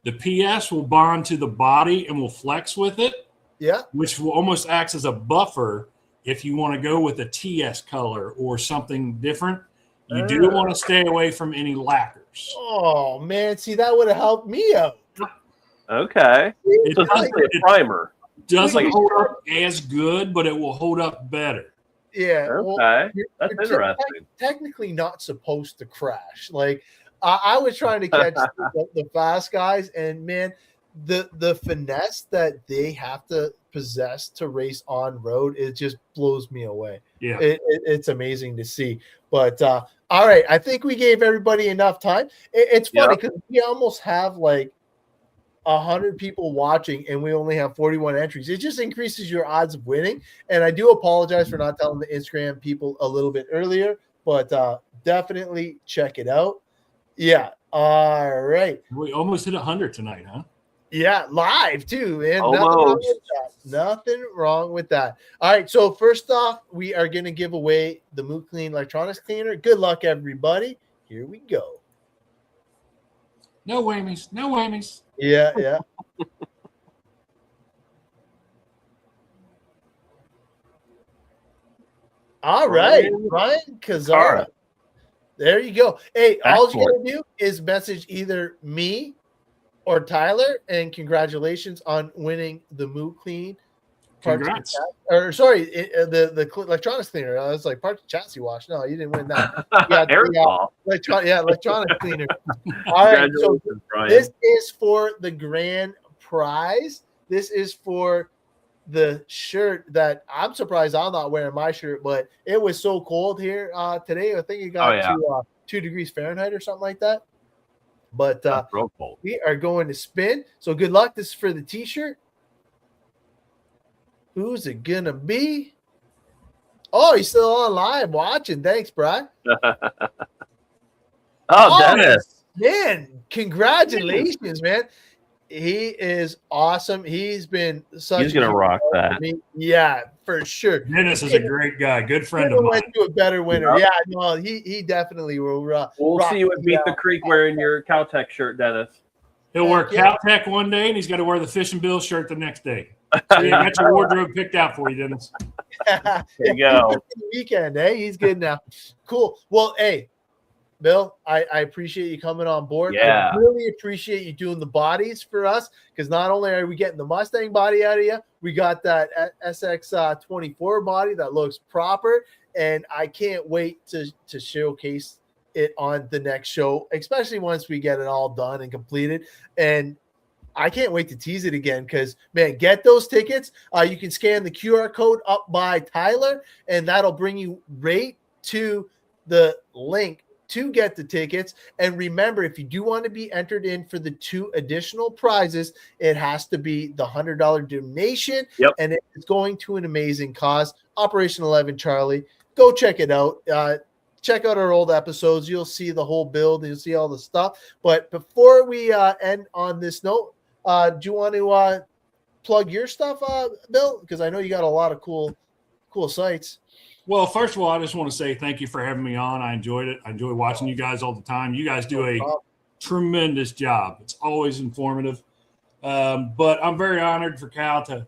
The PS will bond to the body and will flex with it. Yeah. Which will almost acts as a buffer if you want to go with a TS color or something different. You do want to stay away from any lacquers. Oh, man. See, that would have helped me out. Okay. It So it's like a primer. Doesn't hold up as good, but it will hold up better. Yeah. Okay. Well, That's interesting. Technically not supposed to crash. Like, I was trying to catch the fast guys, and man, the finesse that they have to possess to race on road, it just blows me away. Yeah, it's amazing to see. But all right, I think we gave everybody enough time. It's funny because we almost have like 100 people watching, and we only have 41 entries. It just increases your odds of winning. And I do apologize for not telling the Instagram people a little bit earlier, but definitely check it out. Yeah. All right. We almost hit 100 tonight, huh? Yeah, live too, man. Almost. Nothing wrong with that. All right. So first off, we are going to give away the Moot Clean electronics cleaner. Good luck, everybody. Here we go. No whammies. No whammies. Yeah. All right, Ryan Kazara. There you go. Hey, all you gotta do is message either me or Tyler, and congratulations on winning the Moot Clean. Congrats. The electronics cleaner. I was like, parts of chassis wash. No, you didn't win that. Electronics cleaner. All right, so this is for the grand prize. This is for the shirt that I'm surprised I'm not wearing my shirt, but it was so cold here today. I think it got to 2 degrees Fahrenheit or something like that. But we are going to spin. So good luck. This is for the t-shirt. Who's it gonna be? Oh, he's still on live watching. Thanks, Brad. Dennis. Man, congratulations, man. He is awesome. He's been such He's gonna rock that. Yeah, for sure. Dennis is a great guy. Good friend of mine. Went to a better winner. Yeah, no, he definitely will rock. We'll see you at Beat the Creek wearing your CowTech shirt, Dennis. He'll wear CowTech one day, and he's got to wear the Fishin Bill shirt the next day. So you got your wardrobe picked out for you, Dennis. There you go. Weekend, He's good now. Cool. Well, hey, Bill, I appreciate you coming on board. Yeah. I really appreciate you doing the bodies for us, because not only are we getting the Mustang body out of you, we got that SX24 body that looks proper, and I can't wait to showcase it on the next show, especially once we get it all done and completed. And I can't wait to tease it again, because, man, get those tickets. You can scan the QR code up by Tyler, and that'll bring you right to the link to get the tickets. And remember, if you do want to be entered in for the 2 additional prizes, it has to be the $100 donation. Yep. And it's going to an amazing cause, Operation 11 Charlie. Go check it out. check out our old episodes. You'll see the whole build. You'll see all the stuff. But before we end on this note, do you want to plug your stuff, Bill? Because I know you got a lot of cool sites. Well, first of all, I just want to say thank you for having me on. I enjoyed it. I enjoy watching you guys all the time. You guys do a tremendous job. It's always informative. But I'm very honored for Cal to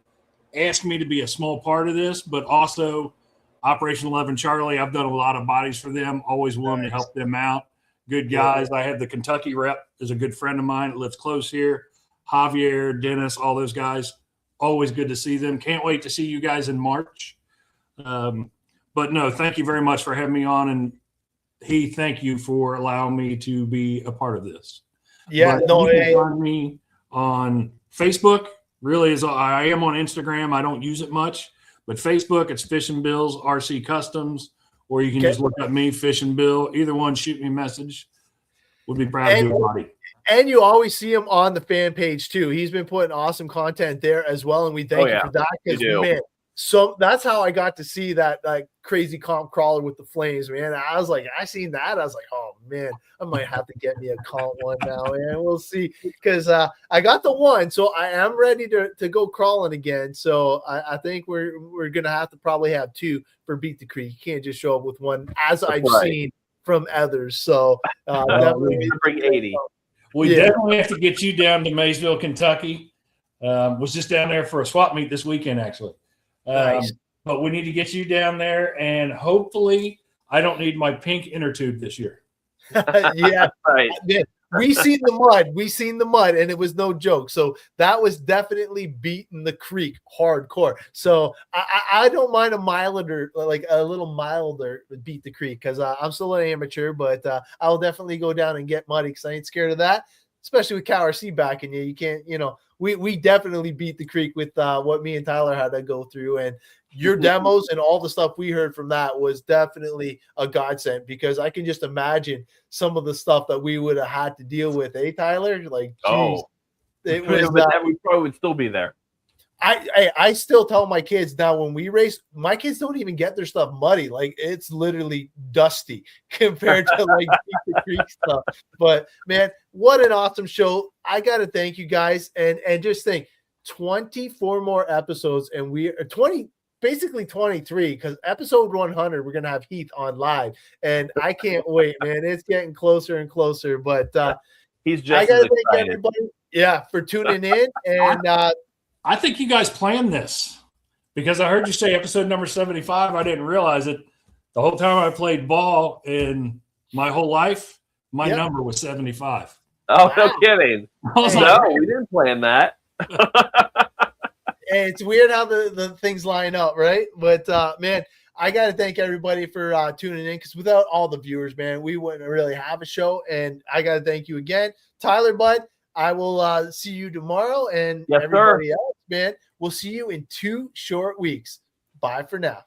ask me to be a small part of this, but also Operation 11 Charlie. I've done a lot of bodies for them, always willing to help them out. Good guys. I have the Kentucky rep is a good friend of mine that lives close here. Javier, Dennis, all those guys. Always good to see them. Can't wait to see you guys in March. But no, thank you very much for having me on. And thank you for allowing me to be a part of this. Yeah, but you can find me on Facebook. Really, I am on Instagram. I don't use it much, but Facebook, it's Fishin Bill's RC Customs, or you can just look up me, Fishin Bill. Either one, shoot me a message. We'll be proud to do a body. And you always see him on the fan page too. He's been putting awesome content there as well, and we thank you for that. Because man, so that's how I got to see that crazy comp crawler with the flames, man. I was like, I seen that. I was like, oh man, I might have to get me a comp one now, man. We'll see, because I got the one, so I am ready to go crawling again. So I think we're gonna have to probably have two for Beat the Creek. You can't just show up with one, as I've seen from others. So definitely bring 80. We definitely have to get you down to Maysville, Kentucky. Was just down there for a swap meet this weekend, actually. Nice. But we need to get you down there, and hopefully I don't need my pink inner tube this year. Yeah, right. We seen the mud, and it was no joke. So that was definitely beating the creek hardcore. So I don't mind a little milder beat the creek, because I'm still an amateur, but I'll definitely go down and get muddy, because I ain't scared of that. Especially with CowRc backing you, you can't. We definitely beat the creek with what me and Tyler had to go through, and your demos and all the stuff we heard from that was definitely a godsend, because I can just imagine some of the stuff that we would have had to deal with, Tyler? Like, geez, it was we probably would still be there. I still tell my kids now, when we race, my kids don't even get their stuff muddy. Like, it's literally dusty compared to like the creek stuff. But man, what an awesome show. I got to thank you guys, and just think 24 more episodes, and we are 20, basically 23, because episode 100, we're going to have Heath on live, and I can't wait, man. It's getting closer and closer, but he's just I got to thank everybody for tuning in. And I think you guys planned this, because I heard you say episode number 75. I didn't realize it. The whole time I played ball in my whole life, my number was 75. Oh, wow. No kidding. We didn't plan that. And it's weird how the things line up, right? But man, I got to thank everybody for tuning in, because without all the viewers, man, we wouldn't really have a show. And I got to thank you again, Tyler, bud. I will see you tomorrow, and everybody else, man, we'll see you in 2 short weeks. Bye for now.